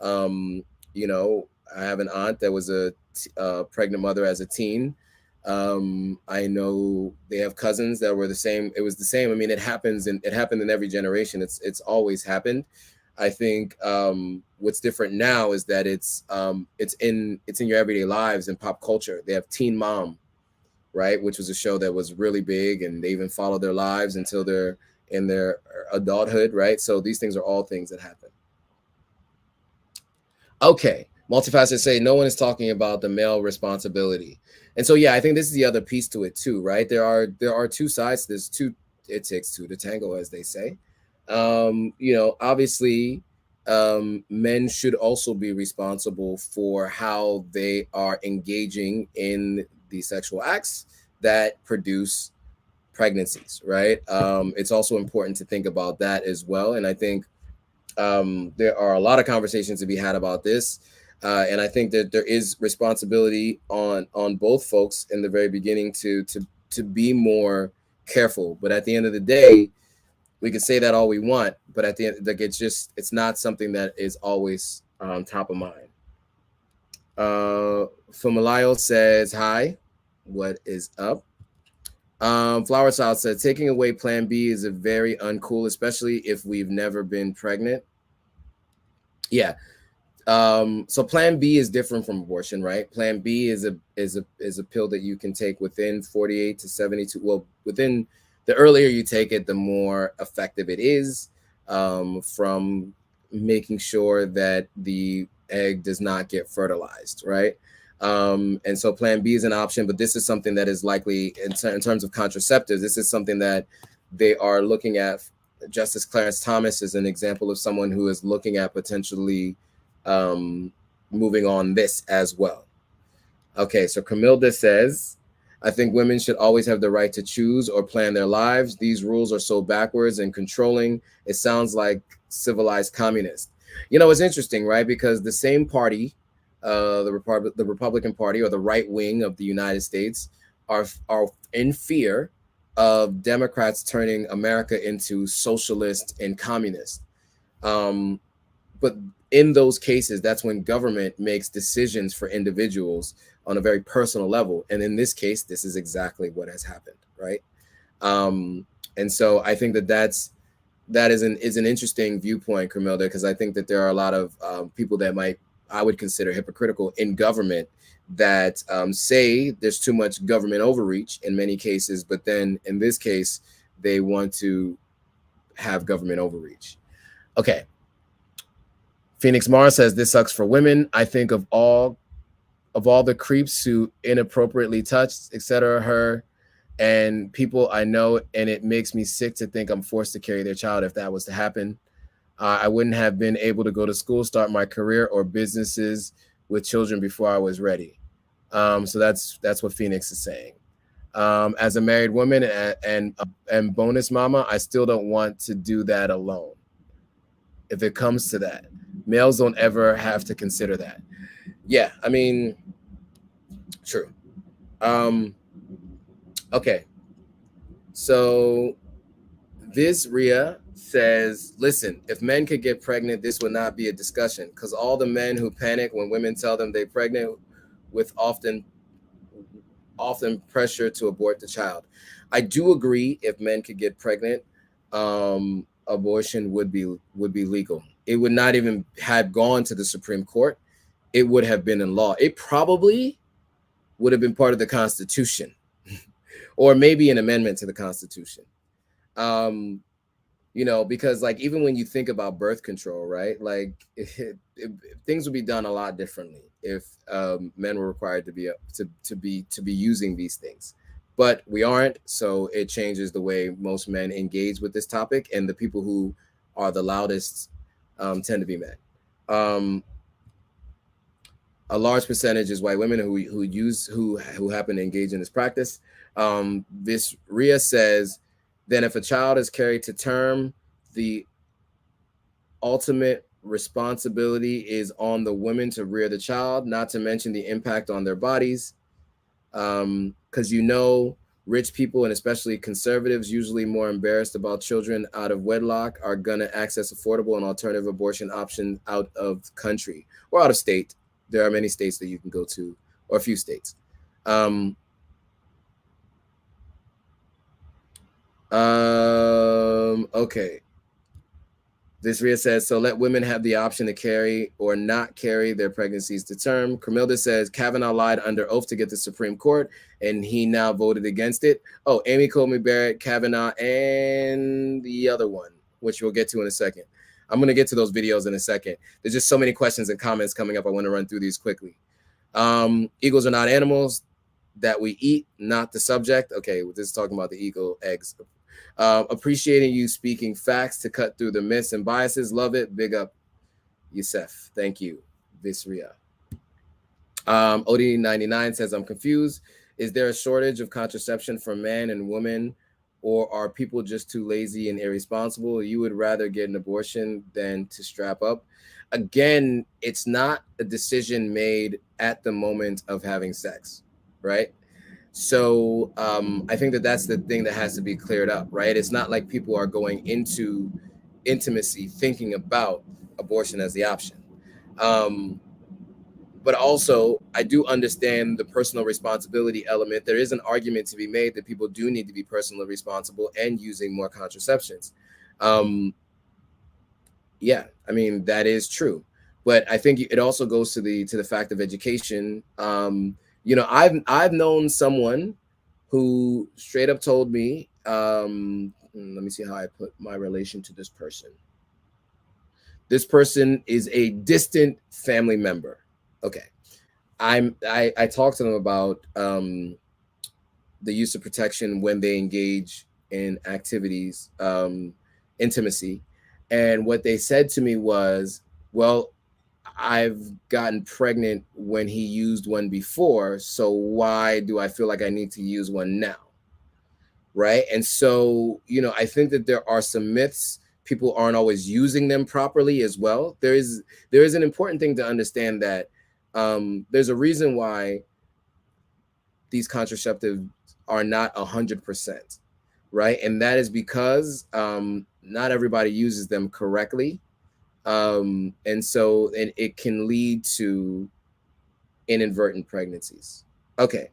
um, you know, I have an aunt that was a pregnant mother as a teen. I know they have cousins that were the same. It was the same. I mean, it happened in every generation. It's always happened. I think what's different now is that it's in your everyday lives and pop culture. They have Teen Mom, right, which was a show that was really big, and they even follow their lives until they're in their adulthood, right? So these things are all things that happen. Okay, multifaceted say no one is talking about the male responsibility, and so yeah, I think this is the other piece to it too, right? There are two sides. There's two. It takes two to tango, as they say. You know, obviously, men should also be responsible for how they are engaging in the sexual acts that produce pregnancies, right? It's also important to think about that as well, and I think there are a lot of conversations to be had about this, and I think that there is responsibility on both folks in the very beginning to be more careful. But at the end of the day, we can say that all we want, but at the end, like, it's not something that is always top of mind. Fumalayo says hi, what is up? Flower Child said taking away Plan B is a very uncool, especially if we've never been pregnant. Yeah. So Plan B is different from abortion, right? Plan B is a pill that you can take within 48 to 72. Well, within the earlier you take it, the more effective it is, from making sure that the egg does not get fertilized, right? And so Plan B is an option, but this is something that is likely in terms of contraceptives. This is something that they are looking at. Justice Clarence Thomas is an example of someone who is looking at potentially moving on this as well. Okay, so Camilda says, I think women should always have the right to choose or plan their lives. These rules are so backwards and controlling. It sounds like civilized communists. You know, it's interesting, right? Because the same party, the Republican Party, or the right wing of the United States, are in fear of Democrats turning America into socialist and communist. But in those cases, that's when government makes decisions for individuals on a very personal level. And in this case, this is exactly what has happened, right? And so I think that is an interesting viewpoint, Carmelda, because I think that there are a lot of people that I would consider hypocritical in government that say there's too much government overreach in many cases, but then in this case, they want to have government overreach. Okay. Phoenix Mars says this sucks for women. I think of all the creeps who inappropriately touched, etc., her and people I know, and it makes me sick to think I'm forced to carry their child if that was to happen. I wouldn't have been able to go to school, start my career or businesses with children before I was ready. So that's what Phoenix is saying. As a married woman and bonus mama, I still don't want to do that alone. If it comes to that, males don't ever have to consider that. Yeah, I mean, true. Okay. So this Rhea says, listen, if men could get pregnant, this would not be a discussion, because all the men who panic when women tell them they're pregnant with often pressure to abort the child. I do agree, if men could get pregnant, abortion would be legal. It would not even have gone to the Supreme Court. It would have been in law. It probably would have been part of the Constitution or maybe an amendment to the Constitution. You know, because even when you think about birth control, right? Things would be done a lot differently. if men were required to be using these things, but we aren't. So it changes the way most men engage with this topic, and the people who are the loudest tend to be men. A large percentage is white women who happen to engage in this practice. This Rhea says, then if a child is carried to term, the ultimate responsibility is on the women to rear the child, not to mention the impact on their bodies. Because rich people and especially conservatives, usually more embarrassed about children out of wedlock, are going to access affordable and alternative abortion options out of country or out of state. There are many states that you can go to, or a few states. Okay. This Rhea says, so let women have the option to carry or not carry their pregnancies to term. Camilda says, Kavanaugh lied under oath to get the Supreme Court, and he now voted against it. Oh, Amy Coney Barrett, Kavanaugh, and the other one, which we'll get to in a second. I'm going to get to those videos in a second. There's just so many questions and comments coming up. I want to run through these quickly. Eagles are not animals that we eat, not the subject. Okay, this is talking about the eagle eggs. Appreciating you speaking facts to cut through the myths and biases. Love it. Big up, Yusef. Thank you, Visria. OD99 says, I'm confused. Is there a shortage of contraception for men and women, or are people just too lazy and irresponsible? You would rather get an abortion than to strap up? Again, it's not a decision made at the moment of having sex, right? So I think that's the thing that has to be cleared up, right? It's not like people are going into intimacy thinking about abortion as the option. But also, I do understand the personal responsibility element. There is an argument to be made that people do need to be personally responsible and using more contraceptions. Yeah, I mean, that is true. But I think it also goes to the fact of education. I've known someone who straight up told me, let me see how I put my relation to this person. This person is a distant family member. Okay. I talked to them about the use of protection when they engage in activities, intimacy. And what they said to me was, well, I've gotten pregnant when he used one before, so why do I feel like I need to use one now? Right? And so, I think that there are some myths. People aren't always using them properly as well. There is an important thing to understand that there's a reason why these contraceptives are not 100%, right? And that is because not everybody uses them correctly. And so it can lead to inadvertent pregnancies. Okay.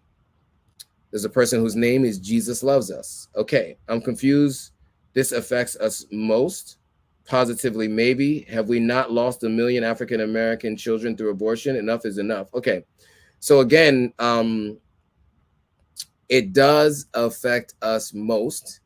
There's a person whose name is Jesus Loves Us. Okay. I'm confused. This affects us most. Positively, maybe. Have we not lost 1 million African-American children through abortion? Enough is enough. Okay. So again, it does affect us most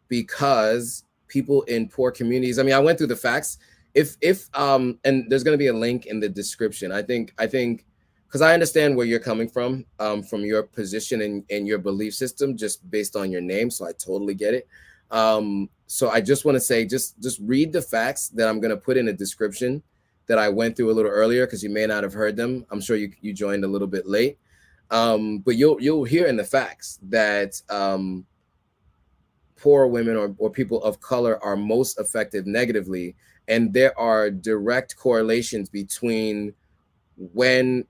because people in poor communities, I mean, I went through the facts. If and there's going to be a link in the description. I think because I understand where you're coming from your position and your belief system, just based on your name. So I totally get it. So I just want to say, just read the facts that I'm going to put in a description that I went through a little earlier, because you may not have heard them. I'm sure you joined a little bit late. But you'll hear in the facts that poor women or people of color are most affected negatively. And there are direct correlations between when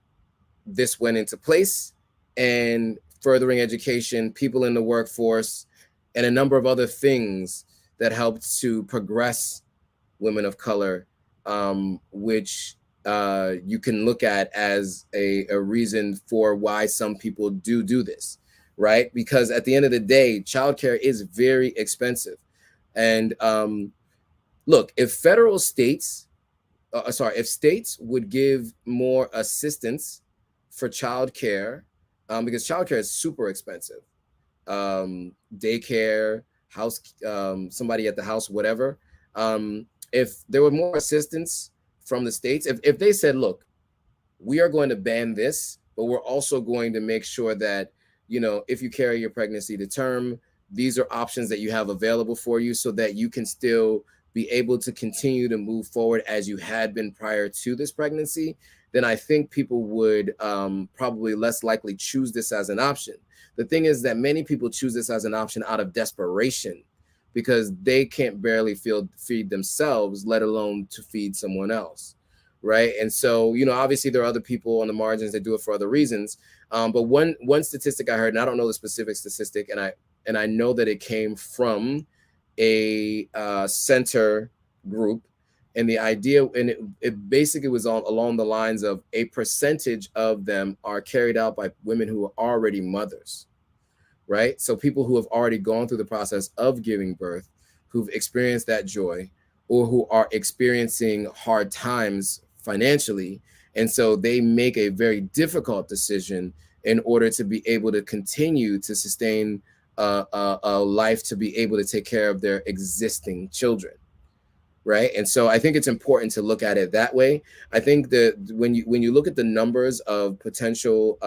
this went into place and furthering education, people in the workforce, and a number of other things that helped to progress women of color, which you can look at as a reason for why some people do this, right? Because at the end of the day, childcare is very expensive. And look, if states would give more assistance for childcare, because childcare is super expensive, daycare, house, somebody at the house, whatever. If there were more assistance from the states, if they said, look, we are going to ban this, but we're also going to make sure that, if you carry your pregnancy to term, these are options that you have available for you so that you can still be able to continue to move forward as you had been prior to this pregnancy, then I think people would probably less likely choose this as an option. The thing is that many people choose this as an option out of desperation because they can't barely feed themselves, let alone to feed someone else. Right. And so, obviously there are other people on the margins that do it for other reasons. But one statistic I heard, and I don't know the specific statistic, and I know that it came from a center group, and the idea, and it basically was along the lines of a percentage of them are carried out by women who are already mothers, right? So people who have already gone through the process of giving birth, who've experienced that joy, or who are experiencing hard times financially. And so they make a very difficult decision in order to be able to continue to sustain a life, to be able to take care of their existing children. Right. And so I think it's important to look at it that way. I think that when you look at the numbers of potential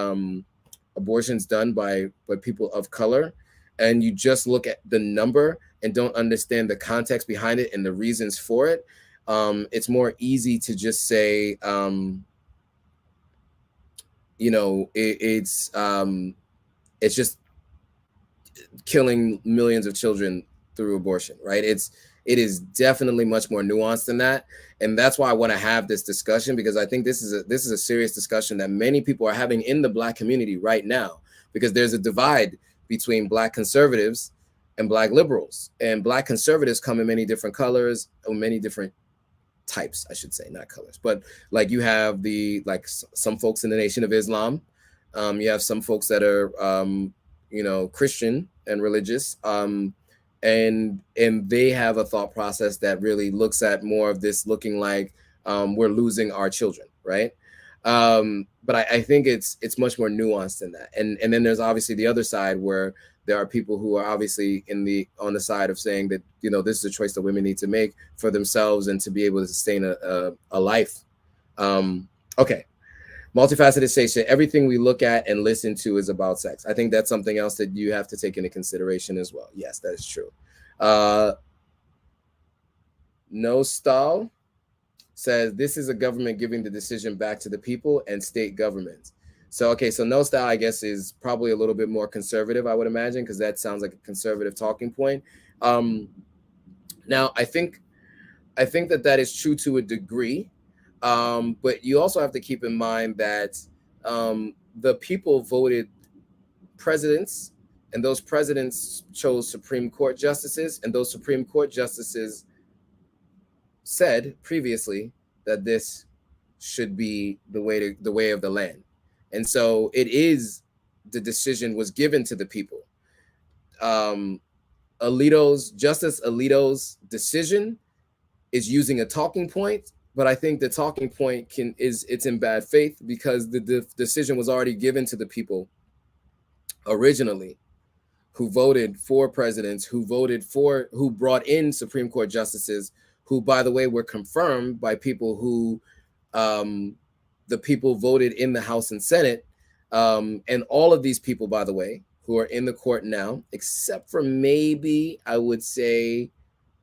abortions done by people of color, and you just look at the number and don't understand the context behind it and the reasons for it, it's more easy to just say, it's just killing millions of children through abortion, right? It is definitely much more nuanced than that, and that's why I want to have this discussion, because I think this is a serious discussion that many people are having in the Black community right now, because there's a divide between Black conservatives and Black liberals, and Black conservatives come in many different colors, or many different types, I should say, not colors, but like you have some folks in the Nation of Islam, you have some folks that are Christian and religious, and they have a thought process that really looks at more of this looking like we're losing our children, right? But I think it's much more nuanced than that. And then there's obviously the other side, where there are people who are obviously on the side of saying that, this is a choice that women need to make for themselves and to be able to sustain a life. Okay. Multifaceted station. Everything we look at and listen to is about sex. I think that's something else that you have to take into consideration as well. Yes, that is true. No Stall says this is a government giving the decision back to the people and state governments. So, okay, so No Style, I guess, is probably a little bit more conservative, I would imagine, because that sounds like a conservative talking point. Now, I think that is true to a degree, but you also have to keep in mind that the people voted presidents, and those presidents chose Supreme Court justices, and those Supreme Court justices said previously that this should be the way of the land. And so the decision was given to the people. Justice Alito's decision is using a talking point, but I think the talking point it's in bad faith, because the decision was already given to the people originally, who voted for presidents, who brought in Supreme Court justices, who, by the way, were confirmed by people who the people voted in the House and Senate. And all of these people, by the way, who are in the court now, except for maybe, I would say,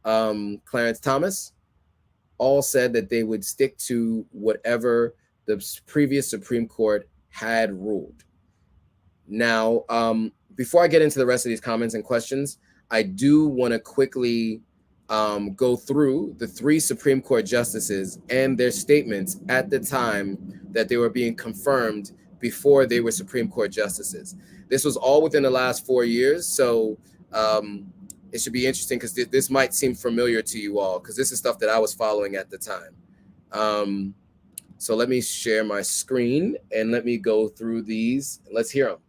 Clarence Thomas, all said that they would stick to whatever the previous Supreme Court had ruled. Now, before I get into the rest of these comments and questions, I do want to quickly go through the 3 Supreme Court justices and their statements at the time that they were being confirmed before they were Supreme Court justices. This was all within the last 4 years, so it should be interesting, because this might seem familiar to you all, because this is stuff that I was following at the time. So let me share my screen and let me go through these. Let's hear them.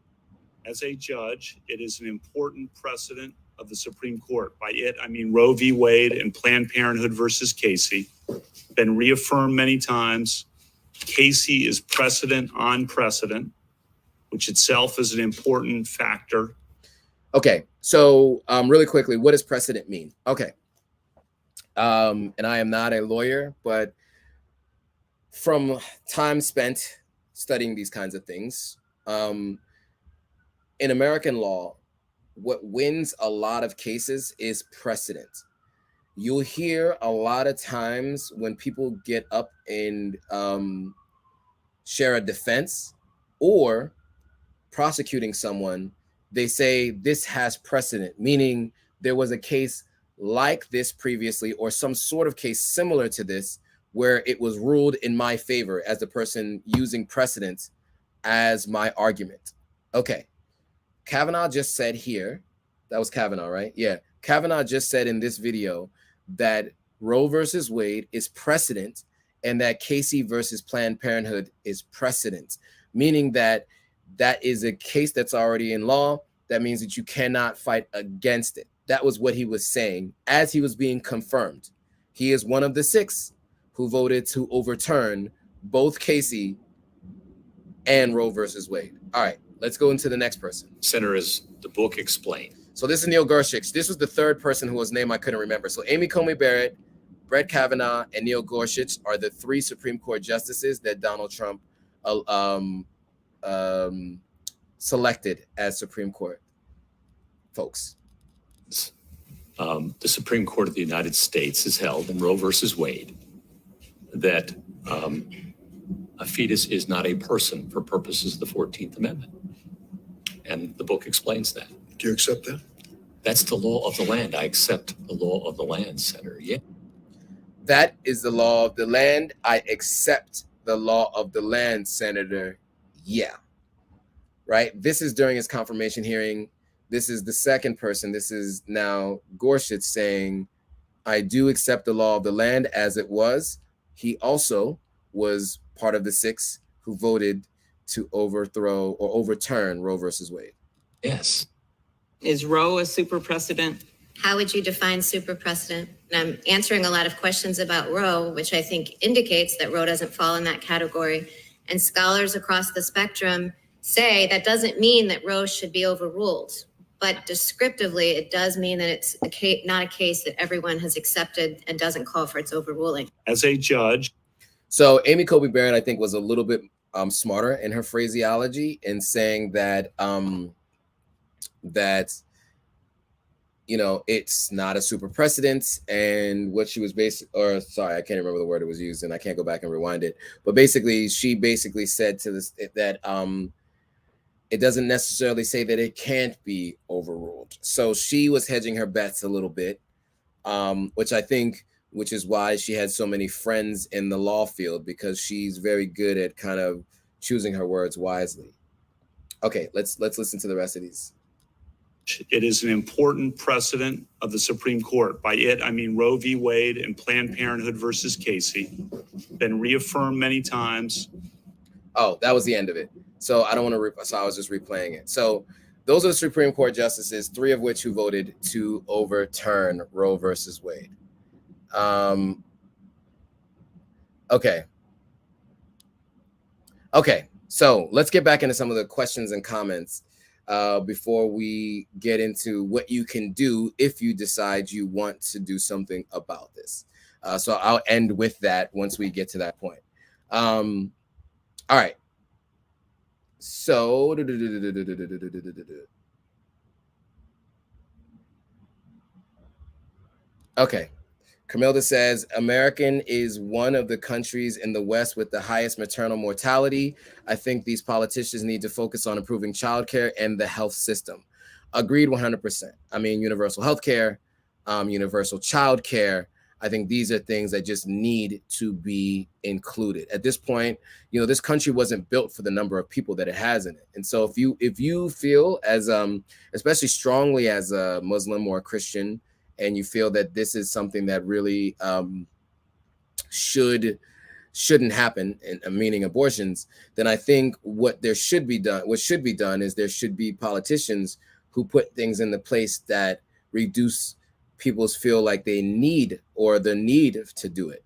As a judge, it is an important precedent of the Supreme Court. By it, I mean Roe v. Wade and Planned Parenthood versus Casey. Been reaffirmed many times. Casey is precedent on precedent, which itself is an important factor. Okay, so really quickly, what does precedent mean? Okay, and I am not a lawyer, but from time spent studying these kinds of things. In American law, what wins a lot of cases is precedent. You'll hear a lot of times when people get up and share a defense or prosecuting someone, they say this has precedent, meaning there was a case like this previously or some sort of case similar to this where it was ruled in my favor as the person using precedent as my argument. Okay. Kavanaugh just said here, that was Kavanaugh, right? Yeah. Kavanaugh just said in this video that Roe versus Wade is precedent and that Casey versus Planned Parenthood is precedent, meaning that that is a case that's already in law. That means that you cannot fight against it. That was what he was saying as he was being confirmed. He is one of the 6 who voted to overturn both Casey and Roe versus Wade. All right, let's go into the next person. Senator, as the book explained. So this is Neil Gorsuch. This was the 3rd person whose name I couldn't remember. So Amy Coney Barrett, Brett Kavanaugh, and Neil Gorsuch are the 3 Supreme Court justices that Donald Trump selected as Supreme Court folks. The Supreme Court of the United States has held in Roe versus Wade that a fetus is not a person for purposes of the 14th Amendment. And the book explains that. Do you accept that? That's the law of the land. I accept the law of the land, Senator. Yeah. That is the law of the land. I accept the law of the land, Senator. Yeah. Right? This is during his confirmation hearing. This is the 2nd person. This is now Gorsuch saying, I do accept the law of the land as it was. He also was part of the 6 who voted to overthrow or overturn Roe versus Wade. Yes. Is Roe a super precedent? How would you define super precedent? And I'm answering a lot of questions about Roe, which I think indicates that Roe doesn't fall in that category. And scholars across the spectrum say that doesn't mean that Roe should be overruled. But descriptively, it does mean that it's not a case that everyone has accepted and doesn't call for its overruling. As a judge. So Amy Coney Barrett, I think, was a little bit smarter in her phraseology in saying that it's not a super precedent, and what she was I can't remember the word it was used, and I can't go back and rewind it. But basically, she basically said to this that it doesn't necessarily say that it can't be overruled. So she was hedging her bets a little bit, which is why she had so many friends in the law field, because she's very good at kind of choosing her words wisely. Okay, let's listen to the rest of these. It is an important precedent of the Supreme Court. By it, I mean Roe v. Wade and Planned Parenthood versus Casey. Been reaffirmed many times. Oh, that was the end of it. So I don't want to, so I was just replaying it. So those are the Supreme Court justices, 3 of which who voted to overturn Roe versus Wade. Okay. So let's get back into some of the questions and comments before we get into what you can do if you decide you want to do something about this. So I'll end with that once we get to that point. All right. So okay. Camilda says, American is one of the countries in the West with the highest maternal mortality. I think these politicians need to focus on improving childcare and the health system. Agreed 100%. I mean, universal healthcare, universal childcare. I think these are things that just need to be included. At this point, this country wasn't built for the number of people that it has in it. And so if you feel as, especially strongly as a Muslim or a Christian, and you feel that this is something that really shouldn't happen, and meaning abortions, then I think what should be done is there should be politicians who put things into place that reduce people's feel like they need or the need to do it,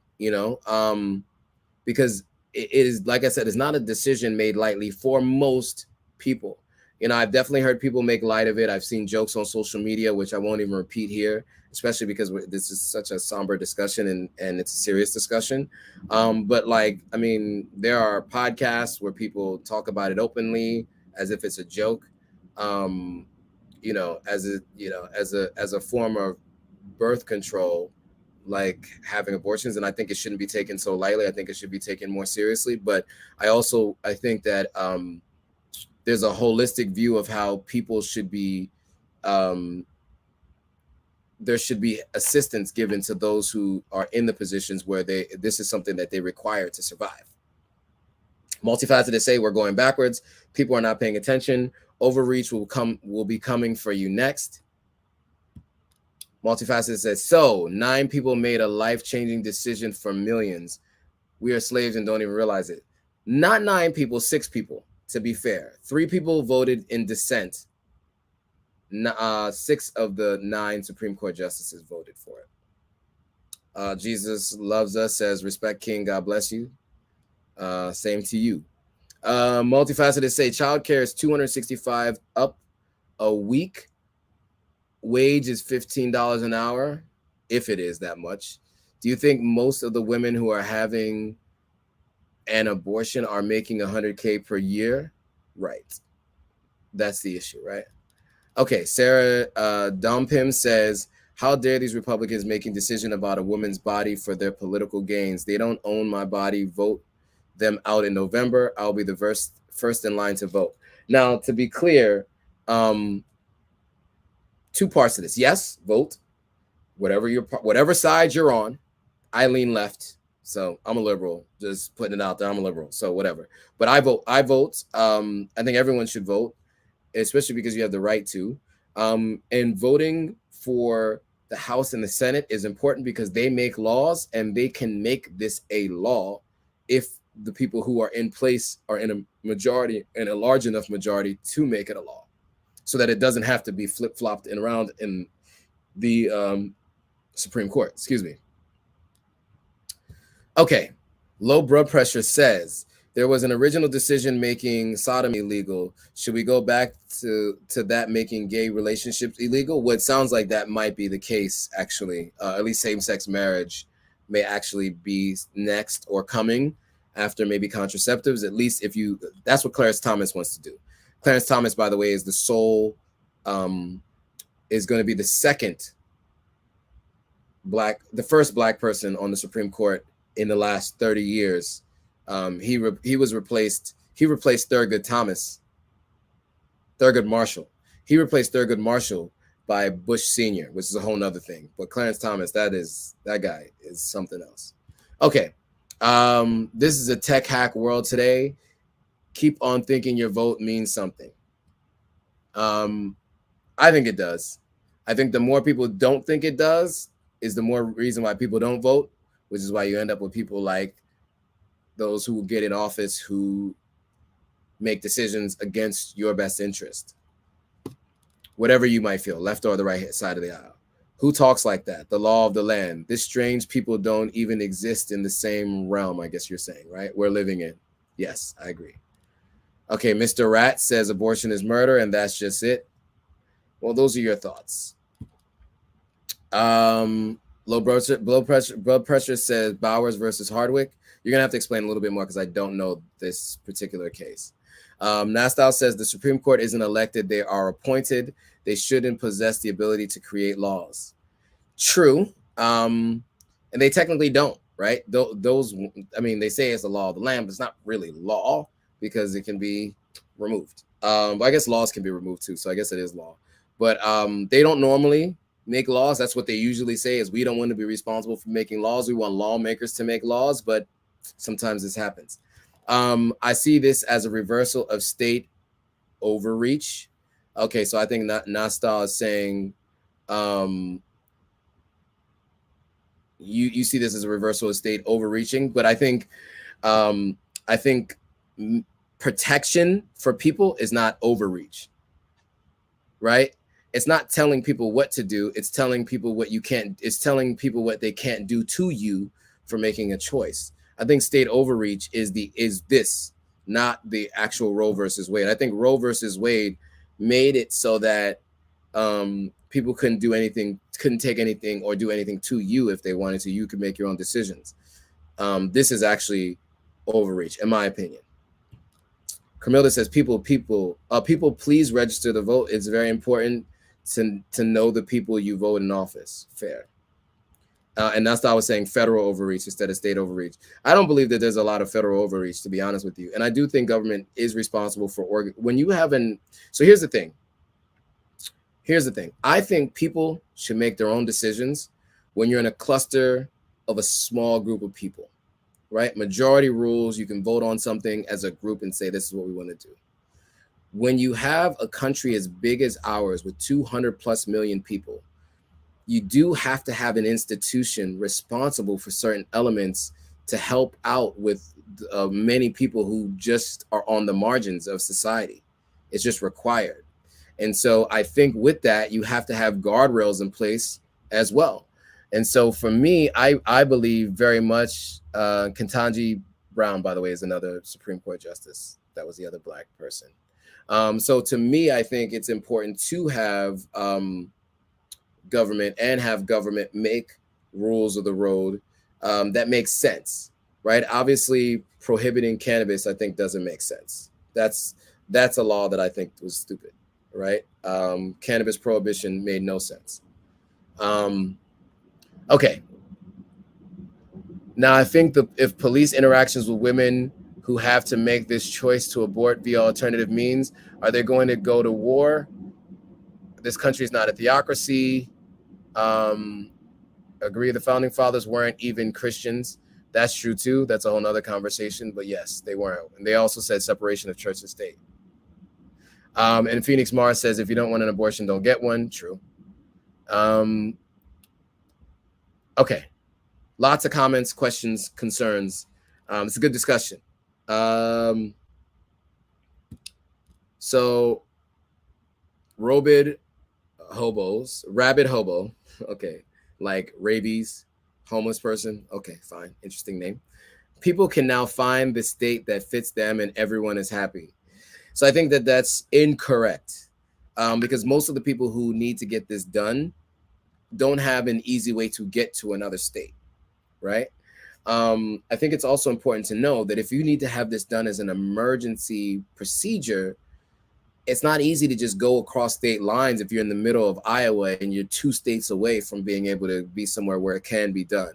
because it is, like I said, it's not a decision made lightly for most people. You know, I've definitely heard people make light of it. I've seen jokes on social media, which I won't even repeat here, especially because this is such a somber discussion and it's a serious discussion. But like, I mean, there are podcasts where people talk about it openly as if it's a joke, you know, as a form of birth control, like having abortions. And I think it shouldn't be taken so lightly. I think it should be taken more seriously. But I think that there's a holistic view of how people should be, there should be assistance given to those who are in the positions where this is something that they require to survive. Multifaceted say we're going backwards. People are not paying attention. Overreach will be coming for you next. Multifaceted says, so 9 people made a life-changing decision for millions. We are slaves and don't even realize it. Not 9 people, 6 people, to be fair. 3 people voted in dissent. 6 of the 9 Supreme Court justices voted for it. Jesus loves us, says, respect King, God bless you. Same to you. Multifaceted say childcare is $265 up a week. Wage is $15 an hour, if it is that much. Do you think most of the women who are having an abortion are making $100K per year? Right. That's the issue, right? Okay, Sarah Dompim says, how dare these Republicans making decision about a woman's body for their political gains? They don't own my body. Vote them out in November. I'll be the first in line to vote. Now, to be clear, 2 parts to this. Yes, vote. Whatever side you're on. I lean left, so I'm a liberal. Just putting it out there, I'm a liberal, so whatever. But I vote. I think everyone should vote, especially because you have the right to. And voting for the House and the Senate is important because they make laws, and they can make this a law if the people who are in place are in a majority, and a large enough majority to make it a law, so that it doesn't have to be flip-flopped and around in the Supreme Court. Excuse me. Okay. Low blood pressure says there was an original decision making sodomy illegal. Should we go back to that making gay relationships illegal? What sounds like that might be the case, actually. At least same-sex marriage may actually be next or coming after maybe contraceptives. At least that's what Clarence Thomas wants to do. Clarence Thomas, by the way, is is going to be the first black person on the Supreme Court in the last 30 years. He replaced Thurgood Marshall. He replaced Thurgood Marshall by Bush Sr., which is a whole nother thing. But Clarence Thomas, that guy is something else. Okay. This is a tech hack world today. Keep on thinking your vote means something. I think it does. I think the more people don't think it does is the more reason why people don't vote, which is why you end up with people like those who get in office who make decisions against your best interest. Whatever you might feel, left or the right side of the aisle. Who talks like that? The law of the land. This strange people don't even exist in the same realm, I guess you're saying, right? We're living in. Yes, I agree. Okay, Mr. Rat says abortion is murder, and that's just it. Well, those are your thoughts. Low blood pressure says Bowers versus Hardwick. You're gonna have to explain a little bit more because I don't know this particular case. Nastow says the Supreme Court isn't elected; they are appointed. They shouldn't possess the ability to create laws. True, and they technically don't, right? Those, I mean, they say it's the law of the land, but it's not really law because it can be removed. But I guess laws can be removed too, so I guess it is law. But they don't normally make laws. That's what they usually say is we don't want to be responsible for making laws. We want lawmakers to make laws, but sometimes this happens. I see this as a reversal of state overreach. Okay, so I think Nastal is saying you see this as a reversal of state overreaching, but I think protection for people is not overreach, right? It's not telling people what to do. It's telling people what you can't. It's telling people what they can't do to you for making a choice. I think state overreach is this. not the actual Roe versus Wade. I think Roe versus Wade made it so that people couldn't do anything, couldn't take anything or do anything to you if they wanted to. You could make your own decisions. This is actually overreach, in my opinion. Camilla says, people, please register to vote. It's very important to know the people you vote in office. Fair. And that's why I was saying federal overreach instead of state overreach. I don't believe that there's a lot of federal overreach, to be honest with you. And I do think government is responsible for when you have so here's the thing. I think people should make their own decisions when you're in a cluster of a small group of people, right? Majority rules, you can vote on something as a group and say, this is what we want to do. When you have a country as big as ours with 200+ million people, you do have to have an institution responsible for certain elements to help out with many people who just are on the margins of society. It's just required. And so I think with that, you have to have guardrails in place as well. And so for me, I believe very much Ketanji Brown, by the way, is another Supreme Court justice. That was the other Black person. So to me, I think it's important to have government and have government make rules of the road that makes sense, right? Obviously, prohibiting cannabis, I think, doesn't make sense. That's a law that I think was stupid, right? Cannabis prohibition made no sense. Okay. Now, I think if police interactions with women who have to make this choice to abort via alternative means, are they going to go to war? This country is not a theocracy. Agree the founding fathers weren't even Christians. That's true too. That's a whole nother conversation, but yes, they weren't. And they also said separation of church and state. And Phoenix Mars says, if you don't want an abortion, don't get one. True. Okay. Lots of comments, questions, concerns. It's a good discussion. So rabid hobo. Okay. Like rabies, homeless person. Okay, fine. Interesting name. People can now find the state that fits them and everyone is happy. So I think that that's incorrect because most of the people who need to get this done don't have an easy way to get to another state, right? I think it's also important to know that if you need to have this done as an emergency procedure, it's not easy to just go across state lines if you're in the middle of Iowa and you're 2 states away from being able to be somewhere where it can be done.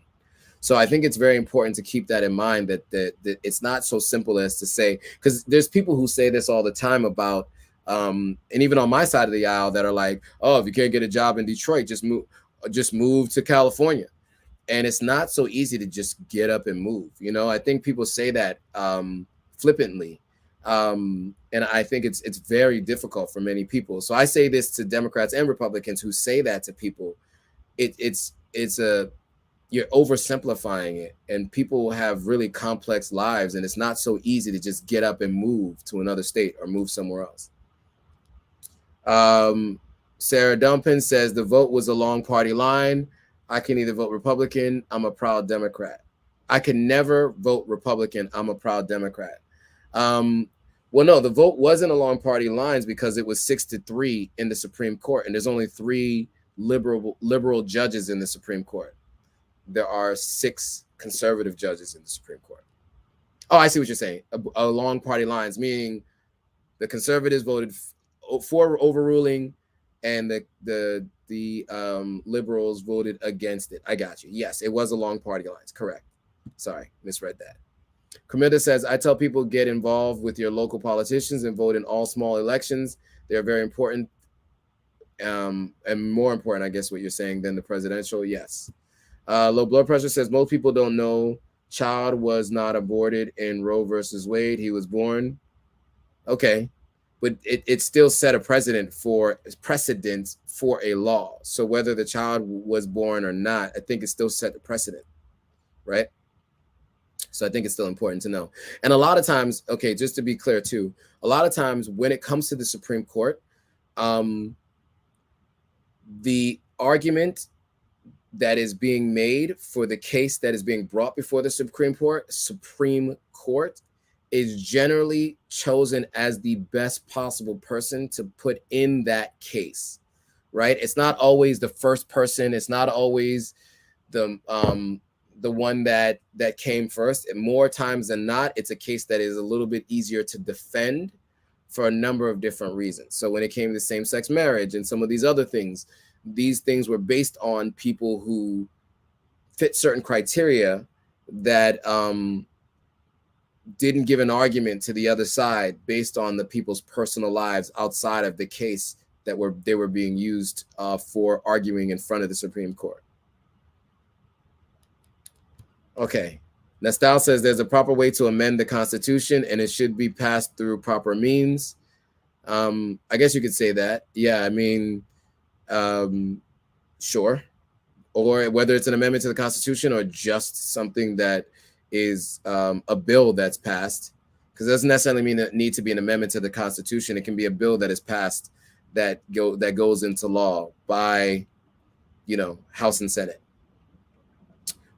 So I think it's very important to keep that in mind, that it's not so simple as to say, because there's people who say this all the time about, and even on my side of the aisle that are like, oh, if you can't get a job in Detroit, just move to California. And it's not so easy to just get up and move. You know, I think people say that flippantly. And I think it's very difficult for many people. So I say this to Democrats and Republicans who say that to people. You're oversimplifying it, and people have really complex lives, and it's not so easy to just get up and move to another state or move somewhere else. Sarah Dumpin says the vote was a long party line. I can either vote Republican. I'm a proud Democrat. I can never vote Republican. I'm a proud Democrat. Well, no, the vote wasn't along party lines because it was 6-3 in the Supreme Court, and there's only 3 liberal judges in the Supreme Court. There are 6 conservative judges in the Supreme Court. Oh, I see what you're saying. Along party lines, meaning the conservatives voted for overruling, and the liberals voted against it. I got you. Yes, it was along party lines. Correct. Sorry, misread that. Camilla says, I tell people get involved with your local politicians and vote in all small elections. They're very important and more important, I guess, what you're saying than the presidential. Yes. Low blood pressure says most people don't know child was not aborted in Roe versus Wade. He was born. Okay. But it still set a precedent for a law. So whether the child was born or not, I think it still set the precedent, right? So I think it's still important to know. And a lot of times, okay, just to be clear too, a lot of times when it comes to the Supreme Court, the argument that is being made for the case that is being brought before the Supreme Court is generally chosen as the best possible person to put in that case, right? It's not always the first person. It's not always the one that came first. And more times than not, it's a case that is a little bit easier to defend for a number of different reasons. So when it came to same-sex marriage and some of these other things, these things were based on people who fit certain criteria that didn't give an argument to the other side based on the people's personal lives outside of the case that they were being used for arguing in front of the Supreme Court. Okay. Nastal says there's a proper way to amend the Constitution and it should be passed through proper means. I guess you could say that. Yeah, I mean, sure. Or whether it's an amendment to the Constitution or just something that is a bill that's passed, because it doesn't necessarily mean it need to be an amendment to the Constitution. It can be a bill that is passed that goes into law by, House and Senate.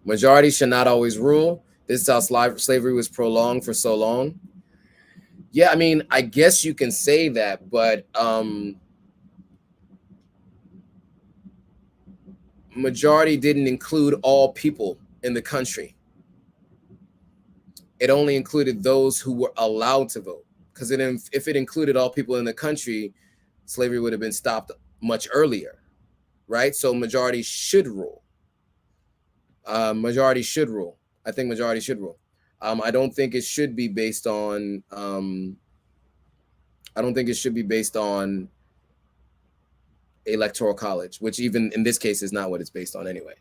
Majority should not always rule. This is how slavery was prolonged for so long. Yeah, I mean, I guess you can say that, but majority didn't include all people in the country. It only included those who were allowed to vote. Because if it included all people in the country, slavery would have been stopped much earlier, right? So majority should rule. Majority should rule. I think majority should rule. I don't think it should be based on. I don't think it should be based on electoral college, which even in this case is not what it's based on anyway.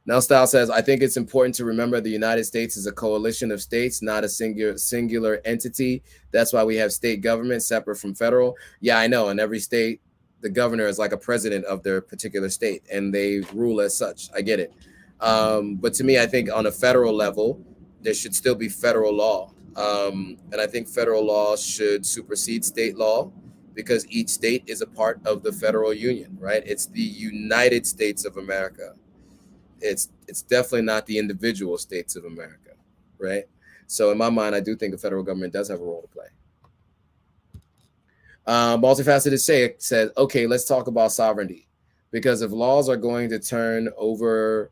Now Style says, I think it's important to remember the United States is a coalition of states, not a singular entity. That's why we have state government separate from federal. Yeah, I know. In every state, the governor is like a president of their particular state and they rule as such. I get it. But to me, I think on a federal level, there should still be federal law. And I think federal law should supersede state law because each state is a part of the federal union, right? It's the United States of America. It's definitely not the individual states of America, right? So in my mind, I do think the federal government does have a role to play. Multifaceted says, okay, let's talk about sovereignty. Because if laws are going to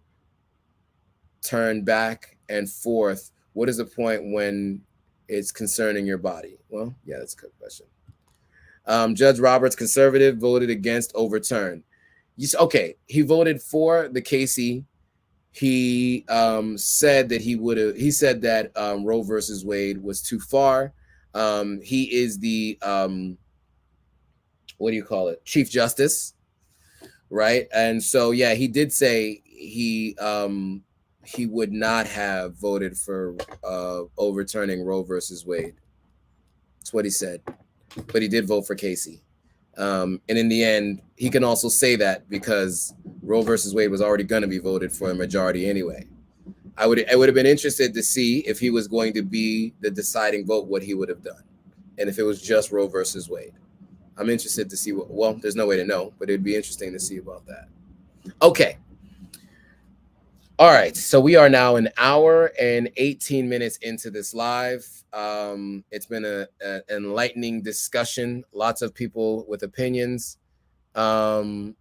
turn back and forth, what is the point when it's concerning your body? Well, yeah, that's a good question. Judge Roberts, conservative, voted against overturn. Okay, he voted for the Casey. He said that he said that Roe versus Wade was too far. He is the what do you call it? Chief Justice, right? And so yeah, he did say he would not have voted for overturning Roe versus Wade. That's what he said. But he did vote for Casey. And in the end, he can also say that because Roe versus Wade was already going to be voted for a majority anyway. I would have been interested to see if he was going to be the deciding vote, what he would have done. And if it was just Roe versus Wade. I'm interested to see well, there's no way to know, but it'd be interesting to see about that. Okay. All right. So we are now an hour and 18 minutes into this live. It's been an enlightening discussion. Lots of people with opinions. Phoenix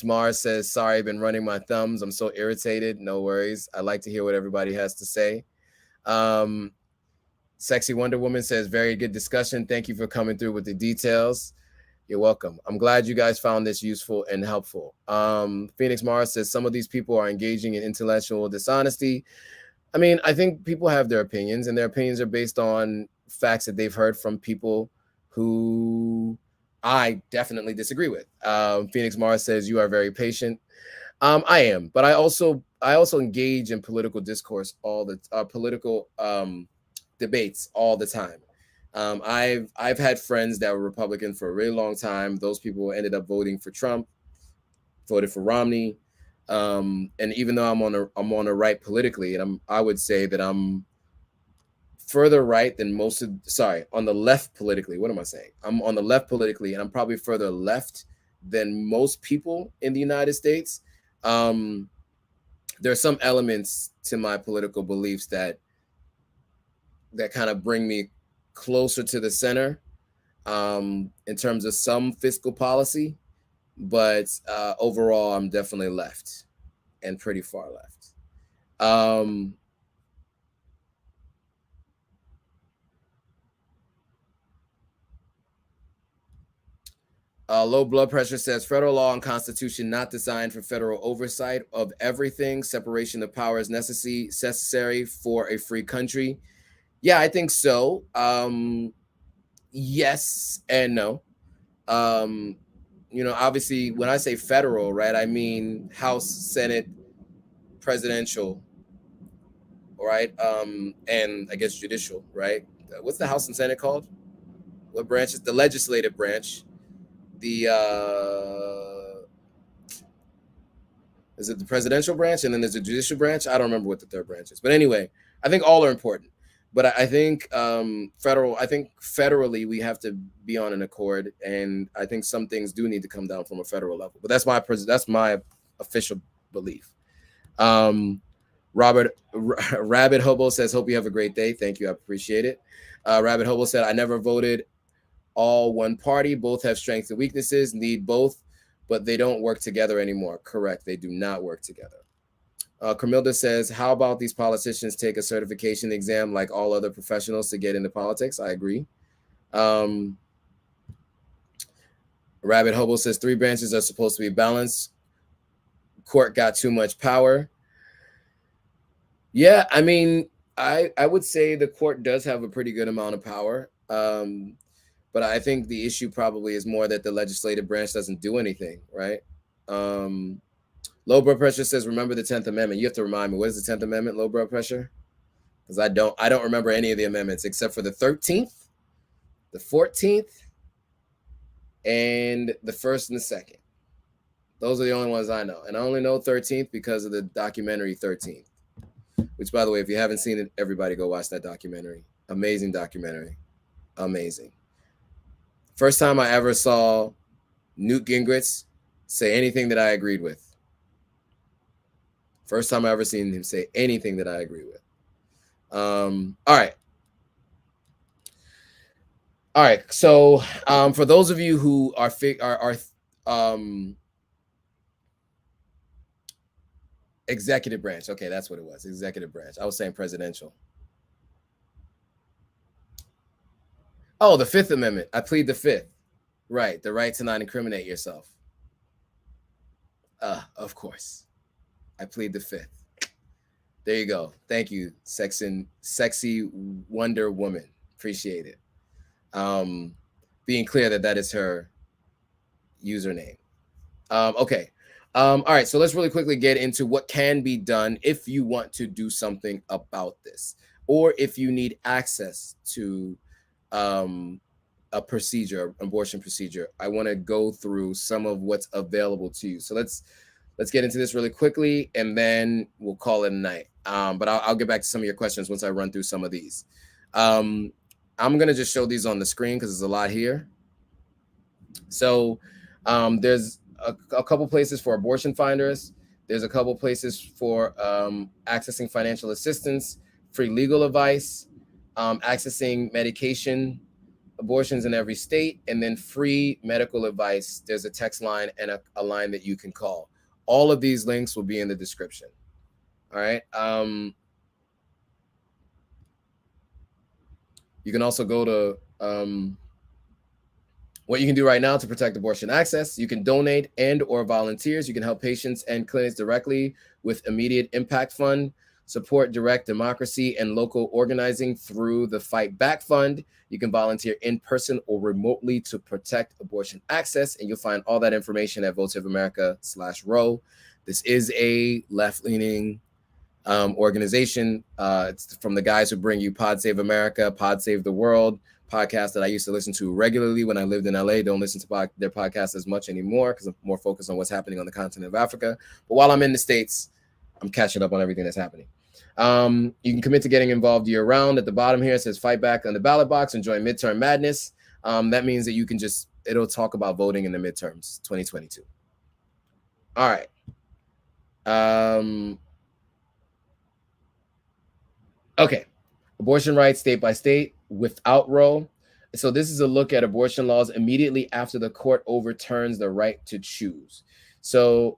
Mars says, sorry, I've been running my thumbs. I'm so irritated. No worries. I like to hear what everybody has to say. Sexy Wonder Woman says, very good discussion. Thank you for coming through with the details. You're welcome. I'm glad you guys found this useful and helpful. Phoenix Mars says, some of these people are engaging in intellectual dishonesty. I mean, I think people have their opinions, and their opinions are based on facts that they've heard from people who I definitely disagree with. Phoenix Mars says, you are very patient. I am, but I also engage in political discourse, political debates all the time. I've had friends that were Republican for a really long time. Those people ended up voting for Trump, voted for Romney. And even though I'm on the right politically, and I would say that I'm further right than on the left politically. What am I saying? I'm on the left politically, and I'm probably further left than most people in the United States. There are some elements to my political beliefs that that kind of bring me closer to the center in terms of some fiscal policy, but overall, I'm definitely left and pretty far left. Low blood pressure says federal law and constitution not designed for federal oversight of everything. Separation of power is necessary for a free country. Yeah, I think so. Yes and no. Obviously, when I say federal, right, I mean House, Senate, presidential, right, and I guess judicial, right? What's the House and Senate called? What branches? The legislative branch. The is it the presidential branch, and then there's a judicial branch? I don't remember what the third branch is, but anyway, I think all are important. But I think federally we have to be on an accord, and I think some things do need to come down from a federal level. But that's my official belief. Rabbit Hobo says, "Hope you have a great day." Thank you, I appreciate it. Rabbit Hobo said, "I never voted all one party. Both have strengths and weaknesses. Need both, but they don't work together anymore." Correct, they do not work together. Camilda says, "How about these politicians take a certification exam like all other professionals to get into politics?" I agree. Rabbit Hobo says, "3 branches are supposed to be balanced. Court got too much power." Yeah, I mean, I would say the court does have a pretty good amount of power. But I think the issue probably is more that the legislative branch doesn't do anything, right? Low blood pressure says, "Remember the 10th Amendment." You have to remind me, what is the 10th Amendment, low blood pressure? Because I don't remember any of the amendments except for the 13th, the 14th, and the 1st and the 2nd. Those are the only ones I know. And I only know 13th because of the documentary 13th, which, by the way, if you haven't seen it, everybody go watch that documentary. Amazing documentary. Amazing. First time I ever saw Newt Gingrich say anything that I agreed with. First time I ever seen him say anything that I agree with. All right. So for those of you who are executive branch, okay, that's what it was. Executive branch. I was saying presidential. Oh, the 5th Amendment. I plead the 5th. Right, the right to not incriminate yourself. Of course. I plead the 5th. There you go. Thank you, sexy Wonder Woman. Appreciate it. Being clear that is her username. Okay. All right, so let's really quickly get into what can be done if you want to do something about this, or if you need access to a procedure, abortion procedure. I want to go through some of what's available to you. So let's get into this really quickly, and then we'll call it a night. But I'll get back to some of your questions once I run through some of these. I'm going to just show these on the screen because there's a lot here. So there's a couple places for abortion finders. There's a couple places for accessing financial assistance, free legal advice, accessing medication, abortions in every state, and then free medical advice. There's a text line and a line that you can call. All of these links will be in the description. All right. You can also go to what you can do right now to protect abortion access. You can donate and/or volunteers. You can help patients and clinics directly with Immediate Impact Fund, support direct democracy and local organizing through the Fight Back Fund. You can volunteer in person or remotely to protect abortion access, and you'll find all that information at votesaveamerica.com/Roe. This is a left-leaning organization. It's from the guys who bring you Pod Save America, Pod Save the World, podcast that I used to listen to regularly when I lived in LA. Don't listen to their podcast as much anymore because I'm more focused on what's happening on the continent of Africa. But while I'm in the States, I'm catching up on everything that's happening. You can commit to getting involved year round. At the bottom here, it says fight back on the ballot box and join Midterm Madness. That means that you can it'll talk about voting in the midterms 2022. All right. Okay. Abortion rights state by state without Roe. So this is a look at abortion laws immediately after the court overturns the right to choose. So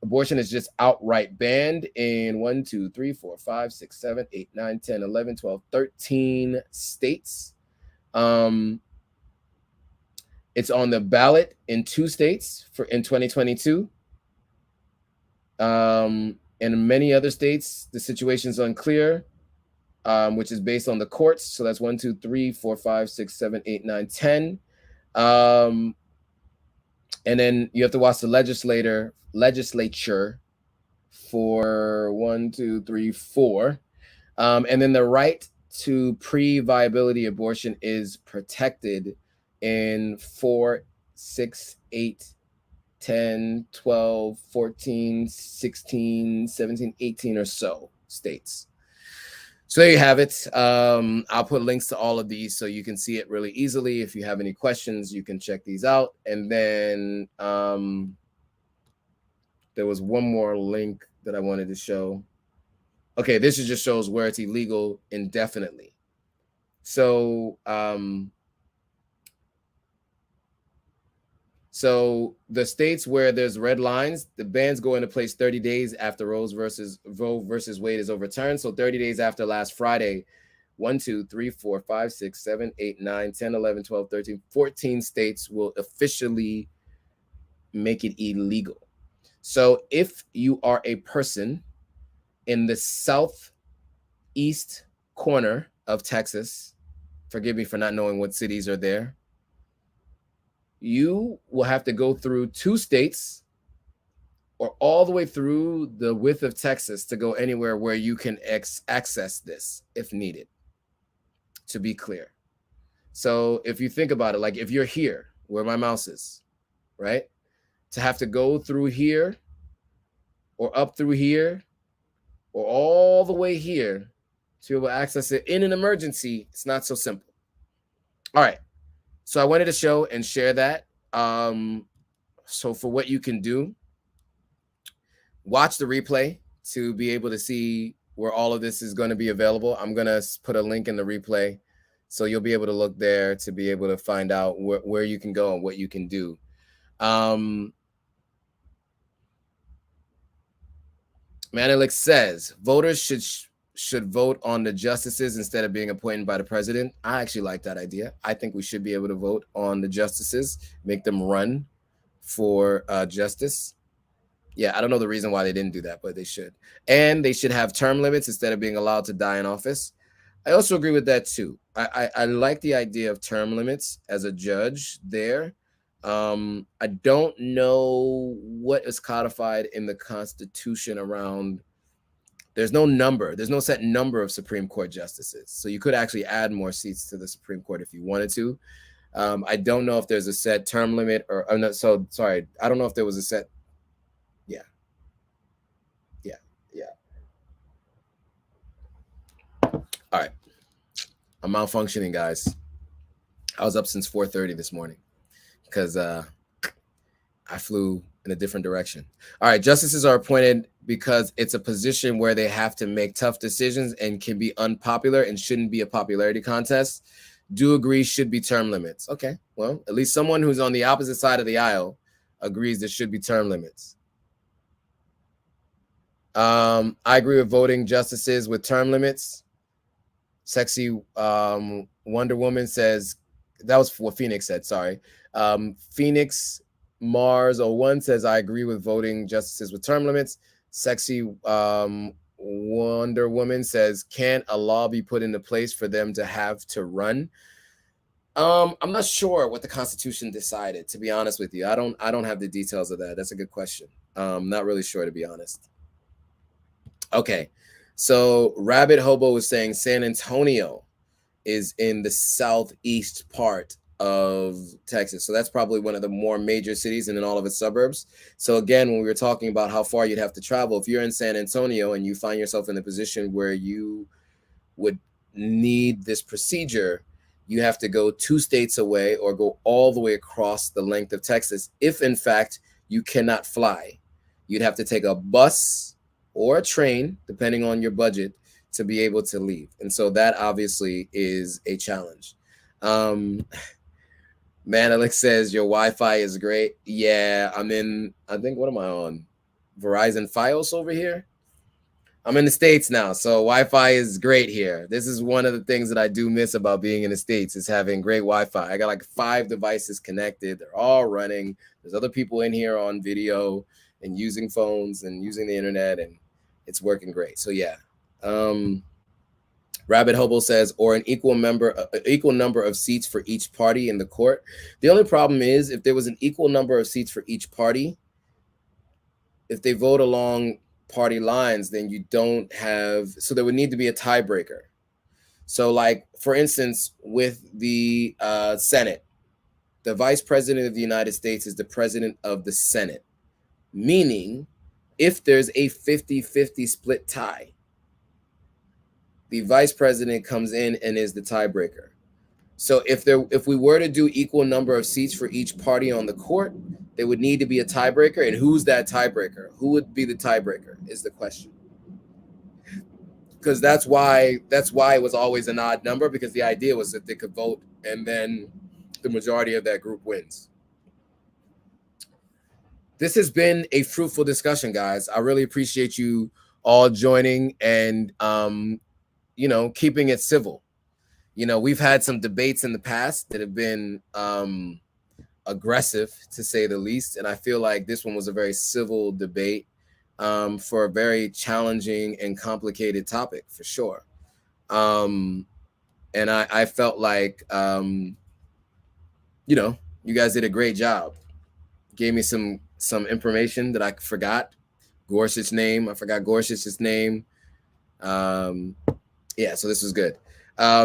abortion is just outright banned in 1, 2, 3, 4, 5, 6, 7, 8, 9, 10, 11, 12, 13 states. It's on the ballot in 2 states in 2022. In many other states, the situation is unclear, which is based on the courts. So that's 1, 2, 3, 4, 5, 6, 7, 8, 9, 10. And then you have to watch the legislature for 1, 2, 3, 4. And then the right to pre-viability abortion is protected in 4, 6, 8, 10, 12, 14, 16, 17, 18 or so states. So there you have it. I'll put links to all of these so you can see it really easily. If you have any questions, you can check these out. And then there was one more link that I wanted to show. Okay, this just shows where it's illegal indefinitely. So so the states where there's red lines, the bans go into place 30 days after Roe versus Wade is overturned. So 30 days after last Friday, 1, 2, 3, 4, 5, 6, 7, 8, 9, 10, 11, 12, 13, 14 states will officially make it illegal. So if you are a person in the southeast corner of Texas, forgive me for not knowing what cities are there, you will have to go through 2 states or all the way through the width of Texas to go anywhere where you can access this if needed, to be clear. So if you think about it, like if you're here where my mouse is, right, to have to go through here or up through here or all the way here to be able to access it in an emergency, it's not so simple. All right. So I wanted to show and share that. So for what you can do, watch the replay to be able to see where all of this is going to be available. I'm going to put a link in the replay, so you'll be able to look there to be able to find out where you can go and what you can do. Manelik says voters should vote on the justices instead of being appointed by the president. I actually like that idea. I think we should be able to vote on the justices, make them run for justice. Yeah, I don't know the reason why they didn't do that, but they should. And they should have term limits instead of being allowed to die in office. I also agree with that too. I like the idea of term limits as a judge there. I don't know what is codified in the Constitution around. There's no set number of Supreme Court justices. So you could actually add more seats to the Supreme Court if you wanted to. I don't know if there's a set term limit or no, so sorry. I don't know if there was a set. Yeah. All right. I'm malfunctioning, guys. I was up since 4:30 this morning because I flew in a different direction. All right, justices are appointed because it's a position where they have to make tough decisions and can be unpopular and shouldn't be a popularity contest. Do agree should be term limits. Okay, well, at least someone who's on the opposite side of the aisle agrees there should be term limits. I agree with voting justices with term limits. Sexy Wonder Woman says, that was what Phoenix said, sorry. Phoenix Mars 01 says, I agree with voting justices with term limits. Sexy Wonder Woman says, can't a law be put into place for them to have to run? I'm not sure what the Constitution decided, to be honest with you. I don't have the details of that. That's a good question. Not really sure, to be honest. Okay, so Rabbit Hobo is saying San Antonio is in the southeast part of Texas. So that's probably one of the more major cities and in all of its suburbs. So again, when we were talking about how far you'd have to travel, if you're in San Antonio and you find yourself in a position where you would need this procedure, you have to go 2 states away or go all the way across the length of Texas. If in fact you cannot fly, you'd have to take a bus or a train, depending on your budget, to be able to leave. And so that obviously is a challenge. Man, Alex says your Wi-Fi is great. Yeah, I think, what am I on? Verizon Fios over here. I'm in the States now, so Wi-Fi is great here. This is one of the things that I do miss about being in the States, is having great Wi-Fi. I got like 5 devices connected. They're all running. There's other people in here on video and using phones and using the internet, and it's working great. So yeah. Rabbit Hobo says, or an equal number of seats for each party in the court. The only problem is, if there was an equal number of seats for each party, if they vote along party lines, then you don't have, so there would need to be a tiebreaker. So like, for instance, with the Senate, the Vice President of the United States is the President of the Senate, meaning if there's a 50-50 split tie, the Vice President comes in and is the tiebreaker. So if we were to do equal number of seats for each party on the court, there would need to be a tiebreaker. And who's that tiebreaker? Who would be the tiebreaker is the question. Because that's why it was always an odd number, because the idea was that they could vote and then the majority of that group wins. This has been a fruitful discussion, guys. I really appreciate you all joining and keeping it civil. We've had some debates in the past that have been aggressive, to say the least. And I feel like this one was a very civil debate for a very challenging and complicated topic, for sure. And I felt like, you guys did a great job. Gave me some information that I forgot. Gorsuch's name. I forgot Gorsuch's name. Yeah, so this was good.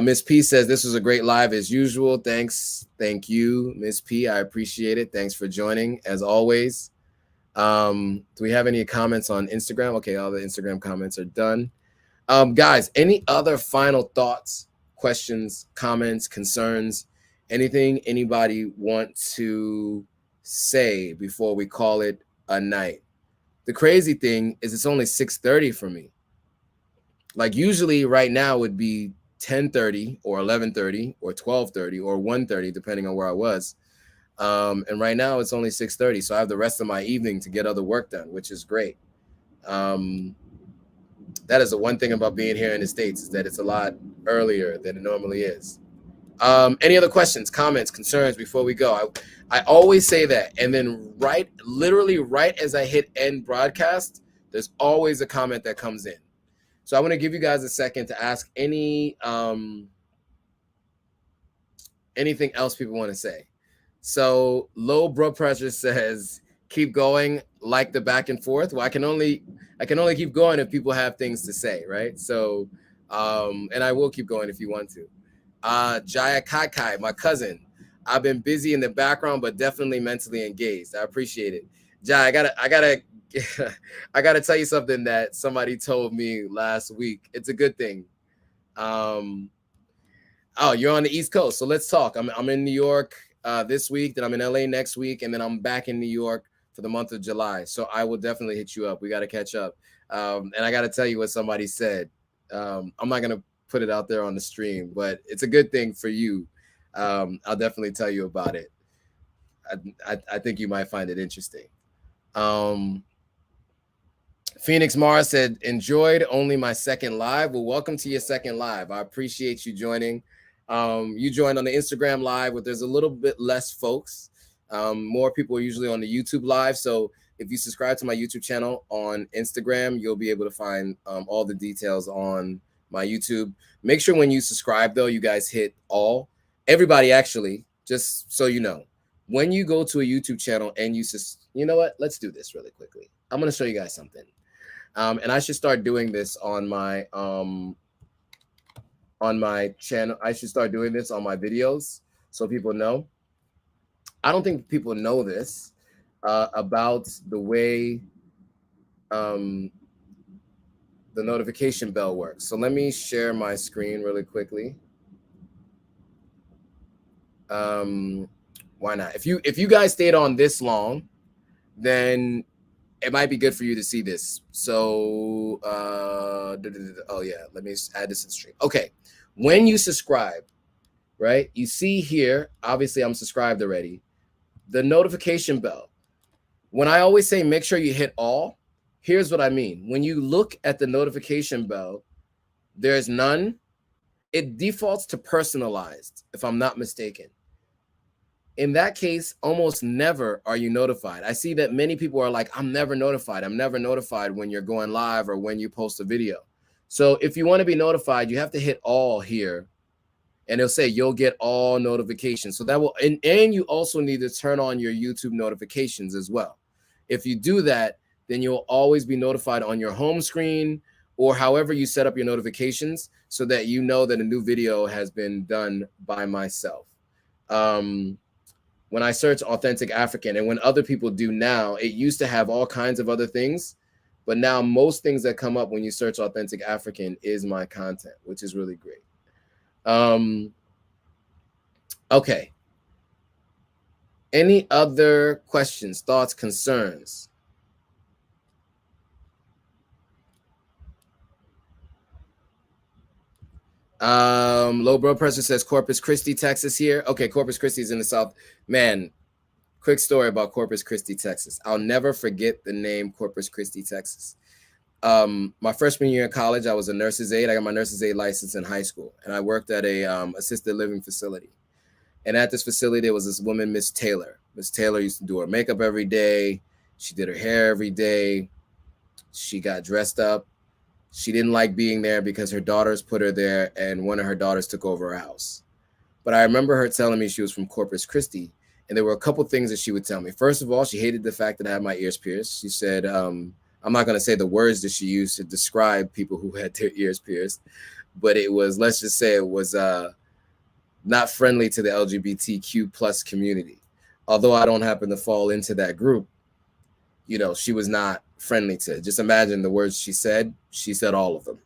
Miss P says, this was a great live as usual. Thanks. Thank you, Miss P. I appreciate it. Thanks for joining, as always. Do we have any comments on Instagram? Okay, all the Instagram comments are done. Guys, any other final thoughts, questions, comments, concerns, anything anybody want to say before we call it a night? The crazy thing is it's only 6:30 for me. Like, usually right now would be 10:30 or 11:30 or 12:30 or 1:30, depending on where I was. And right now it's only 6:30. So I have the rest of my evening to get other work done, which is great. That is the one thing about being here in the States, is that it's a lot earlier than it normally is. Any other questions, comments, concerns before we go? I always say that. And then literally right as I hit end broadcast, there's always a comment that comes in. So I want to give you guys a second to ask anything else people want to say. So low blood pressure says, keep going, like the back and forth. Well, I can only keep going if people have things to say, right? So, and I will keep going if you want to. Jaya Kakai, my cousin, I've been busy in the background, but definitely mentally engaged. I appreciate it. Jaya, I gotta tell you something that somebody told me last week. It's a good thing. Oh, you're on the East Coast, so let's talk. I'm in New York this week, then I'm in LA next week, and then I'm back in New York for the month of July. So I will definitely hit you up. We got to catch up. And I got to tell you what somebody said. I'm not gonna put it out there on the stream, but it's a good thing for you. I'll definitely tell you about it. I think you might find it interesting. Phoenix Mara said, enjoyed only my second live. Well, welcome to your second live. I appreciate you joining. You joined on the Instagram live, but there's a little bit less folks. More people are usually on the YouTube live. So if you subscribe to my YouTube channel on Instagram, you'll be able to find all the details on my YouTube. Make sure when you subscribe, though, you guys hit all. Everybody, actually, just so you know, when you go to a YouTube channel and you know what? Let's do this really quickly. I'm going to show you guys something. And I should start doing this on my channel. I should start doing this on my videos so people know. I don't think people know this about the way the notification bell works. So let me share my screen really quickly. Why not? If you guys stayed on this long, then it might be good for you to see this. So, oh yeah, let me add this to the stream. Okay, when you subscribe, right, you see here, obviously I'm subscribed already, the notification bell. When I always say make sure you hit all, here's what I mean. When you look at the notification bell, there's none. It defaults to personalized, if I'm not mistaken. In that case, almost never are you notified. I see that many people are like, I'm never notified. I'm never notified when you're going live or when you post a video. So if you want to be notified, you have to hit all here, and it'll say you'll get all notifications. So that will, and you also need to turn on your YouTube notifications as well. If you do that, then you'll always be notified on your home screen or however you set up your notifications so that you know that a new video has been done by myself. When I search Authentic African, and when other people do now, it used to have all kinds of other things, but now most things that come up when you search Authentic African is my content, which is really great. Okay. Any other questions, thoughts, concerns? Low blood pressure says Corpus Christi, Texas here. Okay, Corpus Christi is in the South. Man, quick story about Corpus Christi, Texas. I'll never forget the name Corpus Christi, Texas. My freshman year in college, I was a nurse's aide. I got my nurse's aide license in high school, and I worked at a assisted living facility. And at this facility, there was this woman, Miss Taylor. Miss Taylor used to do her makeup every day. She did her hair every day. She got dressed up. She didn't like being there because her daughters put her there, and one of her daughters took over her house. But I remember her telling me she was from Corpus Christi, and there were a couple things that she would tell me. First of all, she hated the fact that I had my ears pierced. She said, I'm not going to say the words that she used to describe people who had their ears pierced, but it was, let's just say it was not friendly to the LGBTQ plus community. Although I don't happen to fall into that group, you know, she was not friendly to. Just imagine the words she said all of them.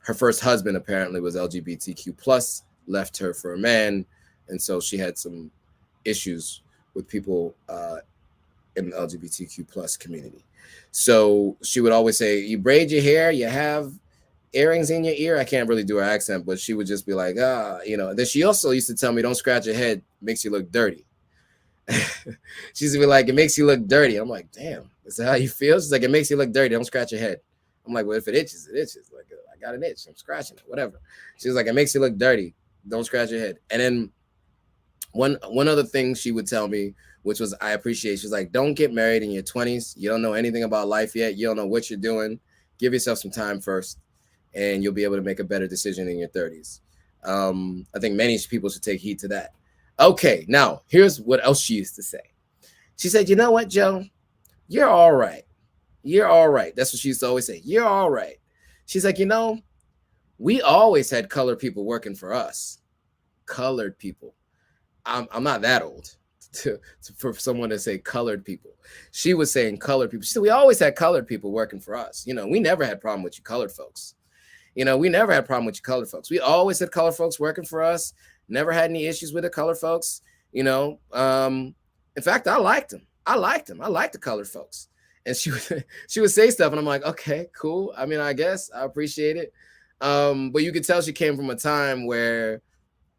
Her first husband apparently was LGBTQ plus, left her for a man, and so she had some issues with people in the LGBTQ plus community. So she would always say, you braid your hair, you have earrings in your ear. I can't really do her accent, but she would just be like, you know. Then she also used to tell me, don't scratch your head, makes you look dirty. She used to be like, it makes you look dirty. I'm like, damn, is that how you feel? She's like, it makes you look dirty, don't scratch your head. I'm like, well, if it itches, it itches. Like, I got an itch, I'm scratching it, whatever. She was like, it makes you look dirty, don't scratch your head. And then one other thing she would tell me, which was I appreciate, she's like, don't get married in your 20s. You don't know anything about life yet. You don't know what you're doing. Give yourself some time first, and you'll be able to make a better decision in your 30s. I think many people should take heed to that. Okay, now here's what else she used to say. She said, you know what, Joe? You're all right. You're all right. That's what she used to always say. You're all right. She's like, you know, we always had colored people working for us. Colored people. I'm not that old for someone to say colored people. She was saying colored people. She said, we always had colored people working for us. You know, we never had a problem with you colored folks. You know, we never had a problem with you colored folks. We always had colored folks working for us. Never had any issues with the colored folks. You know, in fact, I liked them. I liked the colored folks. And she would say stuff, and I'm like, okay, cool. I mean, I guess I appreciate it. But you could tell she came from a time where,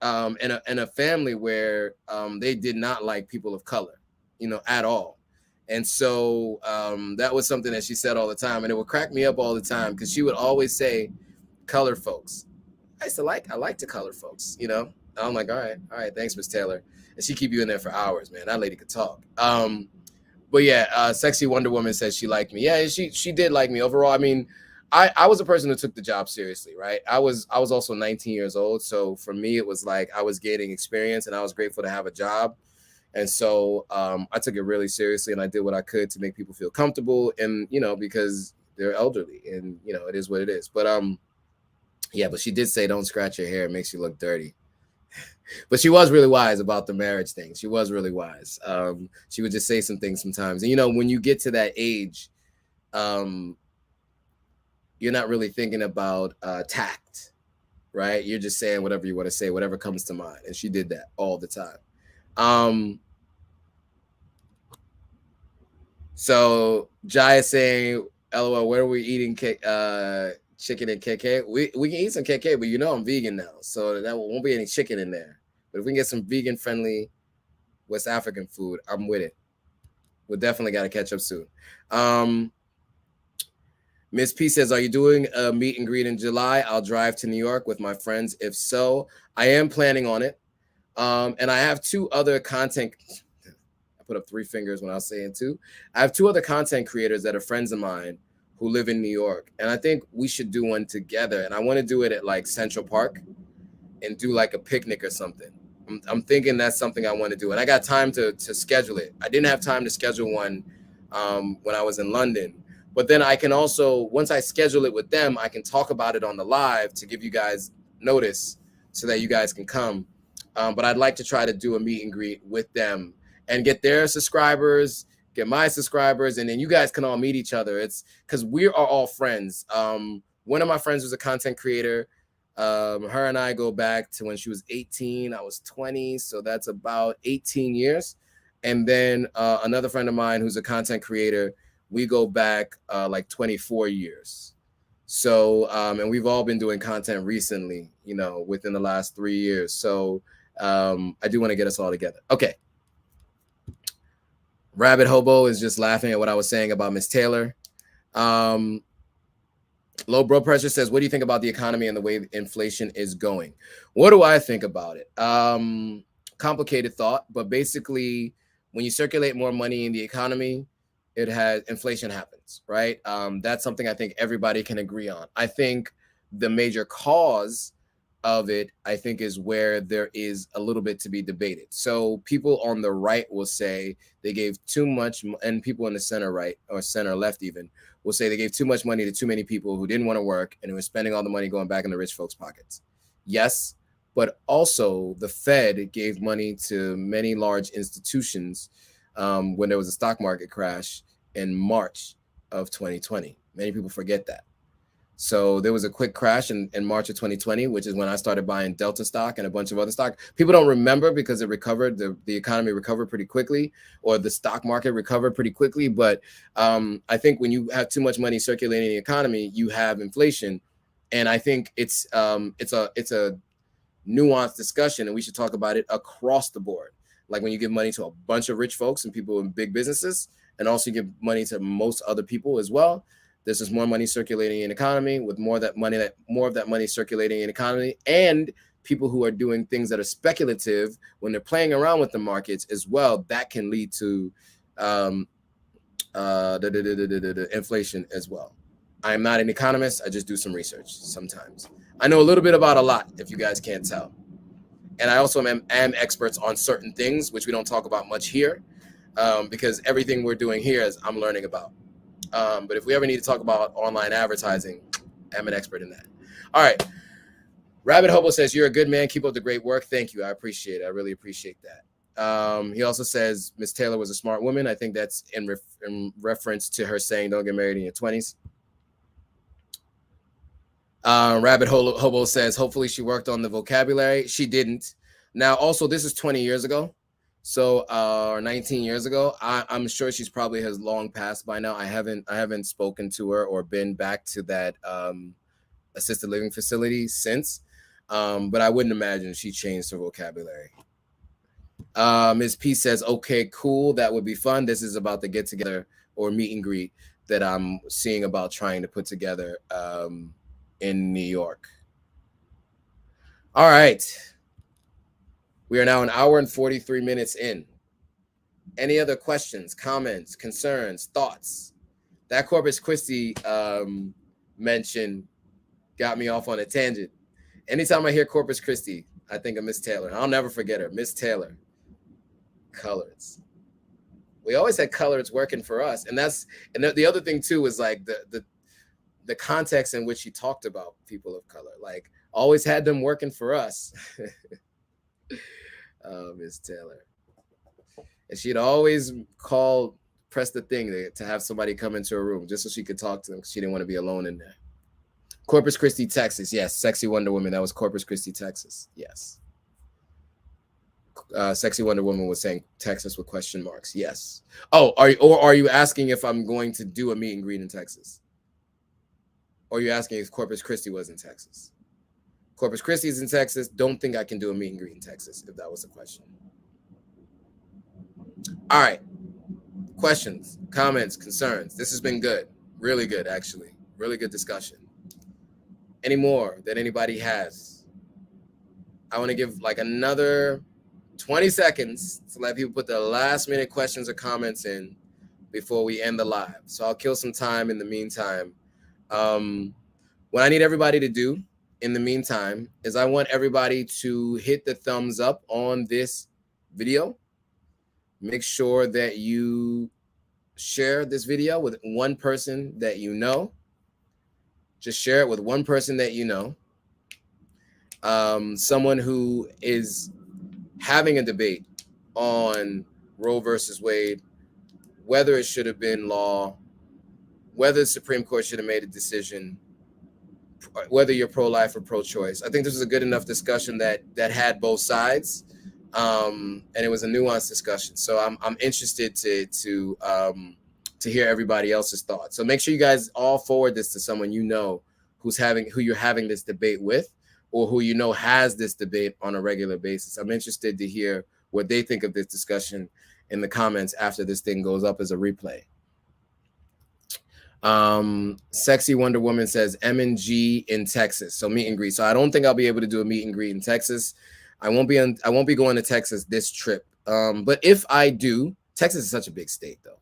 in a family where they did not like people of color, you know, at all. And so that was something that she said all the time, and it would crack me up all the time because she would always say, colored folks. I like the colored folks, you know. I'm like, all right, thanks, Miss Taylor. And she keep you in there for hours, man. That lady could talk. But yeah, Sexy Wonder Woman says she liked me. Yeah, she did like me overall. I mean, I was a person who took the job seriously, right? I was also 19 years old. So for me, it was like I was gaining experience and I was grateful to have a job. And so I took it really seriously and I did what I could to make people feel comfortable. And, you know, because they're elderly and, you know, it is what it is. But yeah, but she did say, don't scratch your hair. It makes you look dirty. But she was really wise about the marriage thing. She was really wise. She would just say some things sometimes. And, you know, when you get to that age, you're not really thinking about tact, right? You're just saying whatever you want to say, whatever comes to mind. And she did that all the time. So Jai is saying, LOL, where are we eating chicken and KK? We can eat some KK, but you know I'm vegan now, so that won't be any chicken in there. But if we can get some vegan friendly West African food, I'm with it. We'll definitely got to catch up soon. Miss P says, are you doing a meet and greet in July? I'll drive to New York with my friends. If so, I am planning on it. And I have two other content. I put up 3 fingers when I was saying 2. I have 2 other content creators that are friends of mine who live in New York. And I think we should do one together. And I want to do it at like Central Park and do like a picnic or something. I'm thinking that's something I want to do. And I got time to schedule it. I didn't have time to schedule one when I was in London. But then I can also, once I schedule it with them, I can talk about it on the live to give you guys notice so that you guys can come. But I'd like to try to do a meet and greet with them and get their subscribers, get my subscribers, and then you guys can all meet each other. It's because we are all friends. One of my friends was a content creator. Her and I go back to when she was 18, I was 20. So that's about 18 years. And then another friend of mine who's a content creator, we go back like 24 years. So, and we've all been doing content recently, you know, within the last 3 years. So I do want to get us all together. Okay. Rabbit Hobo is just laughing at what I was saying about Miss Taylor. Low Blood Pressure says, what do you think about the economy and the way inflation is going? What do I think about it? Complicated thought, but basically when you circulate more money in the economy, inflation happens, right? That's something I think everybody can agree on. I think the major cause of it, I think, is where there is a little bit to be debated. So people on the right will say they gave too much, and people in the center right or center left even will say they gave too much money to too many people who didn't want to work and who were spending all the money going back in the rich folks' pockets. Yes, but also the Fed gave money to many large institutions when there was a stock market crash in March of 2020. Many people forget that. So there was a quick crash in March of 2020, which is when I started buying Delta stock and a bunch of other stock. People don't remember because it recovered, the economy recovered pretty quickly, or the stock market recovered pretty quickly. But I think when you have too much money circulating in the economy, you have inflation. And I think it's a nuanced discussion, and we should talk about it across the board. Like when you give money to a bunch of rich folks and people in big businesses, and also give money to most other people as well, there's just more money circulating in the economy, with more of that money circulating in the economy, and people who are doing things that are speculative when they're playing around with the markets as well. That can lead to inflation as well. I am not an economist. I just do some research sometimes. I know a little bit about a lot, if you guys can't tell. And I also am experts on certain things, which we don't talk about much here, because everything we're doing here is I'm learning about. But if we ever need to talk about online advertising, I'm an expert in that. All right. Rabbit Hobo says, you're a good man. Keep up the great work. Thank you. I appreciate it. I really appreciate that. He also says Miss Taylor was a smart woman. I think that's in reference to her saying don't get married in your 20s. Rabbit Hobo says, hopefully she worked on the vocabulary. She didn't. Now, also, this is 20 years ago. So, 19 years ago, I'm sure she's probably has long passed by now. I haven't spoken to her or been back to that assisted living facility since. But I wouldn't imagine she changed her vocabulary. Ms. P says, okay, cool. That would be fun. This is about the get together or meet and greet that I'm seeing about trying to put together in New York. All right. We are now an hour and 43 minutes in. Any other questions, comments, concerns, thoughts? That Corpus Christi mention got me off on a tangent. Anytime I hear Corpus Christi, I think of Miss Taylor. I'll never forget her. Miss Taylor. Coloreds. We always had coloreds working for us. And the other thing too is like the context in which she talked about people of color. Like always had them working for us. Miss Taylor. And she'd always press the thing to have somebody come into her room just so she could talk to them because she didn't want to be alone in there. Corpus Christi, Texas. Yes, Sexy Wonder Woman. That was Corpus Christi, Texas. Yes. Sexy Wonder Woman was saying Texas with question marks. Yes. Oh, are you asking if I'm going to do a meet and greet in Texas? Or are you asking if Corpus Christi was in Texas? Corpus Christi is in Texas. Don't think I can do a meet and greet in Texas, if that was the question. All right. Questions, comments, concerns. This has been good. Really good, actually. Really good discussion. Any more that anybody has? I want to give like another 20 seconds to let people put their last minute questions or comments in before we end the live. So I'll kill some time in the meantime. What I need everybody to do in the meantime is I want everybody to hit the thumbs up on this video. Make sure that you share this video with one person that you know. Just share it with one person that you know. Someone who is having a debate on Roe versus Wade, whether it should have been law, whether the Supreme Court should have made a decision, whether you're pro-life or pro-choice. I think this was a good enough discussion that had both sides, and it was a nuanced discussion. So I'm interested to hear everybody else's thoughts. So make sure you guys all forward this to someone you know who you're having this debate with, or who you know has this debate on a regular basis. I'm interested to hear what they think of this discussion in the comments after this thing goes up as a replay. Sexy Wonder Woman says M&G in Texas, so meet and greet. So I don't think I'll be able to do a meet and greet in Texas. I won't be going to Texas this trip. But if I do, Texas is such a big state though.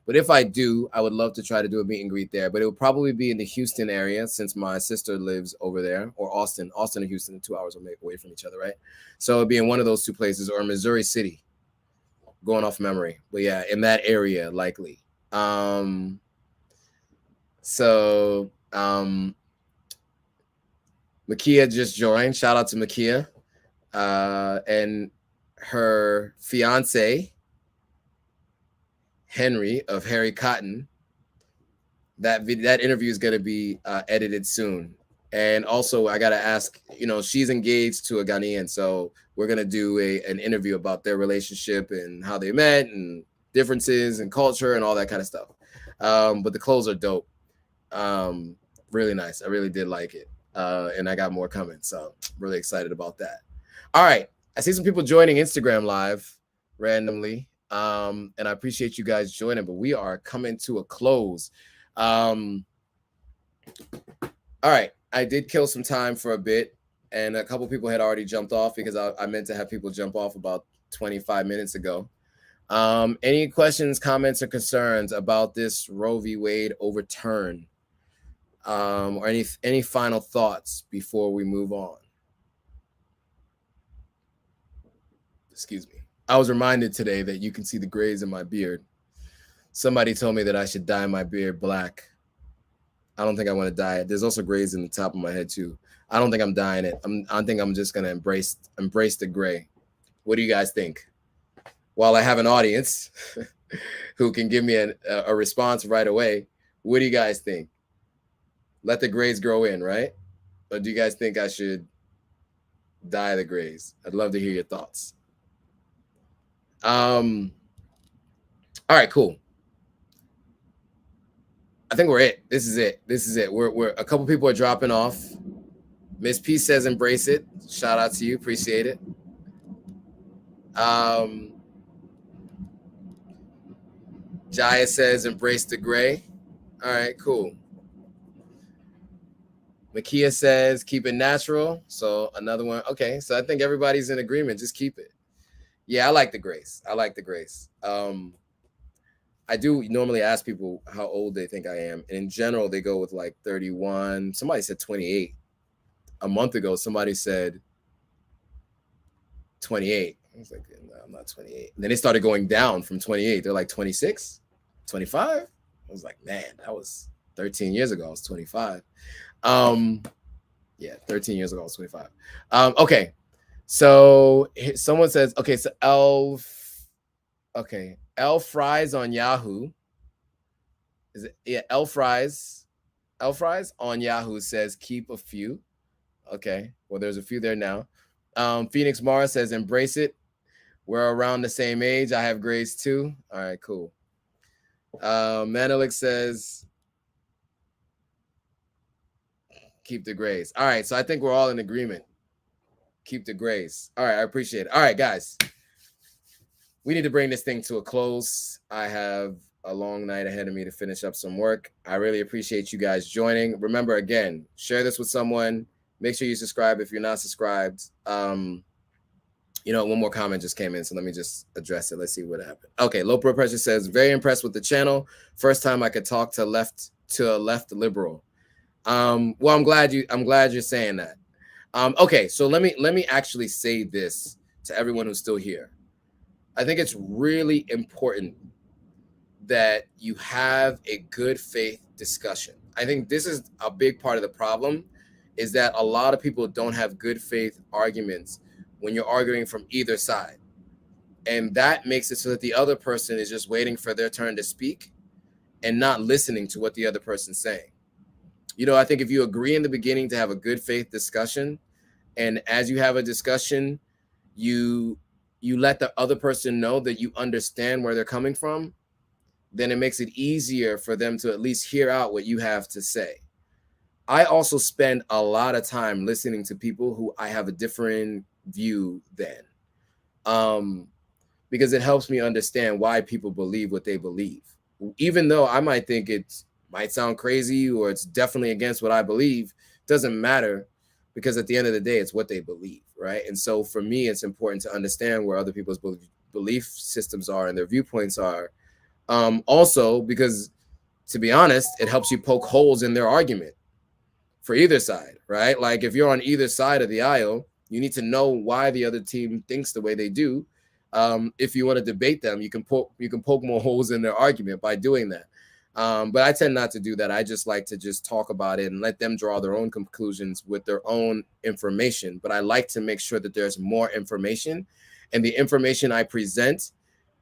But if I do, I would love to try to do a meet and greet there. But it would probably be in the Houston area since my sister lives over there, or Austin. Austin and Houston are 2 hours away from each other, right? So it'd be in one of those two places, or Missouri City, going off memory. But yeah, in that area, likely. Makia just joined. Shout out to Makia. And her fiance, Henry of Harry Cotton. That interview is going to be edited soon. And also, I got to ask, she's engaged to a Ghanaian, so we're going to do an interview about their relationship and how they met and differences and culture and all that kind of stuff. But the clothes are dope. Really nice. I really did like it. And I got more coming, so really excited about that. All right. I see some people joining Instagram Live randomly. And I appreciate you guys joining, but we are coming to a close. All right. I did kill some time for a bit, and a couple people had already jumped off because I meant to have people jump off about 25 minutes ago. Any questions, comments, or concerns about this Roe v. Wade overturn? Or any final thoughts before we move on? Excuse me. I was reminded today that you can see the grays in my beard. Somebody told me that I should dye my beard black. I don't think I want to dye it. There's also grays in the top of my head too. I don't think I'm dyeing it. I think I'm just gonna embrace the gray. What do you guys think? While I have an audience who can give me a response right away, what do you guys think? Let the grays grow in, right? Or do you guys think I should dye the grays? I'd love to hear your thoughts. All right, cool. I think we're it. This is it. We're a couple people are dropping off. Miss P says embrace it. Shout out to you. Appreciate it. Jaya says embrace the gray. All right, cool. Makia says keep it natural. So another one. Okay, so I think everybody's in agreement. Just keep it. Yeah, I like the grace. I do normally ask people how old they think I am. And in general, they go with like 31. Somebody said 28. A month ago, somebody said 28. I was like, no, I'm not 28. And then they started going down from 28. They're like 26, 25. I was like, man, that was 13 years ago. I was 25. Yeah, 13 years ago, I was 25. Okay. So someone says, okay, so L Fries on Yahoo. Is it? Yeah, L Fries on Yahoo says keep a few. Okay, well, there's a few there now. Phoenix Mara says embrace it. We're around the same age. I have grades too. All right, cool. Manelik says, keep the grays. All right, so I think we're all in agreement. Keep the grays. All right, I appreciate it. All right, guys. We need to bring this thing to a close. I have a long night ahead of me to finish up some work. I really appreciate you guys joining. Remember, again, share this with someone. Make sure you subscribe if you're not subscribed. You know, one more comment just came in, so let me just address it. Let's see what happened. Okay, low blood pressure says, very impressed with the channel. First time I could talk to a left liberal. Well, I'm glad you're saying that. Okay, so let me actually say this to everyone who's still here. I think it's really important that you have a good faith discussion. I think this is a big part of the problem, is that a lot of people don't have good faith arguments when you're arguing from either side. And that makes it so that the other person is just waiting for their turn to speak and not listening to what the other person's saying. You know, I think if you agree in the beginning to have a good faith discussion, and as you have a discussion, you let the other person know that you understand where they're coming from, then it makes it easier for them to at least hear out what you have to say. I also spend a lot of time listening to people who I have a different view than, because it helps me understand why people believe what they believe. Even though I might think it might sound crazy or it's definitely against what I believe, doesn't matter, because at the end of the day, it's what they believe, right? And so for me, it's important to understand where other people's belief systems are and their viewpoints are. Also, because to be honest, it helps you poke holes in their argument for either side, right? Like if you're on either side of the aisle, you need to know why the other team thinks the way they do. If you want to debate them, you can poke more holes in their argument by doing that. But I tend not to do that. I just like to just talk about it and let them draw their own conclusions with their own information. But I like to make sure that there's more information, and the information I present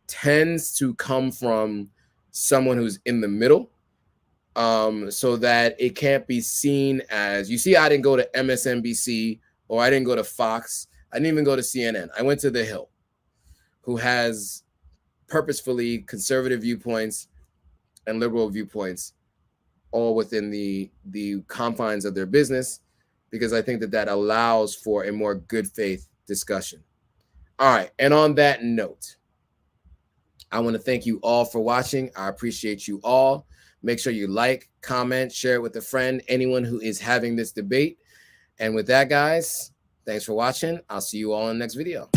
tends to come from someone who's in the middle, so that it can't be seen as, you see, I didn't go to MSNBC or I didn't go to Fox. I didn't even go to CNN. I went to The Hill, who has purposefully conservative viewpoints and liberal viewpoints, all within the confines of their business, because I think that allows for a more good faith discussion. All right, and on that note, I want to thank you all for watching. I appreciate you all. Make sure you like, comment, share it with a friend, anyone who is having this debate. And with that, guys, thanks for watching. I'll see you all in the next video.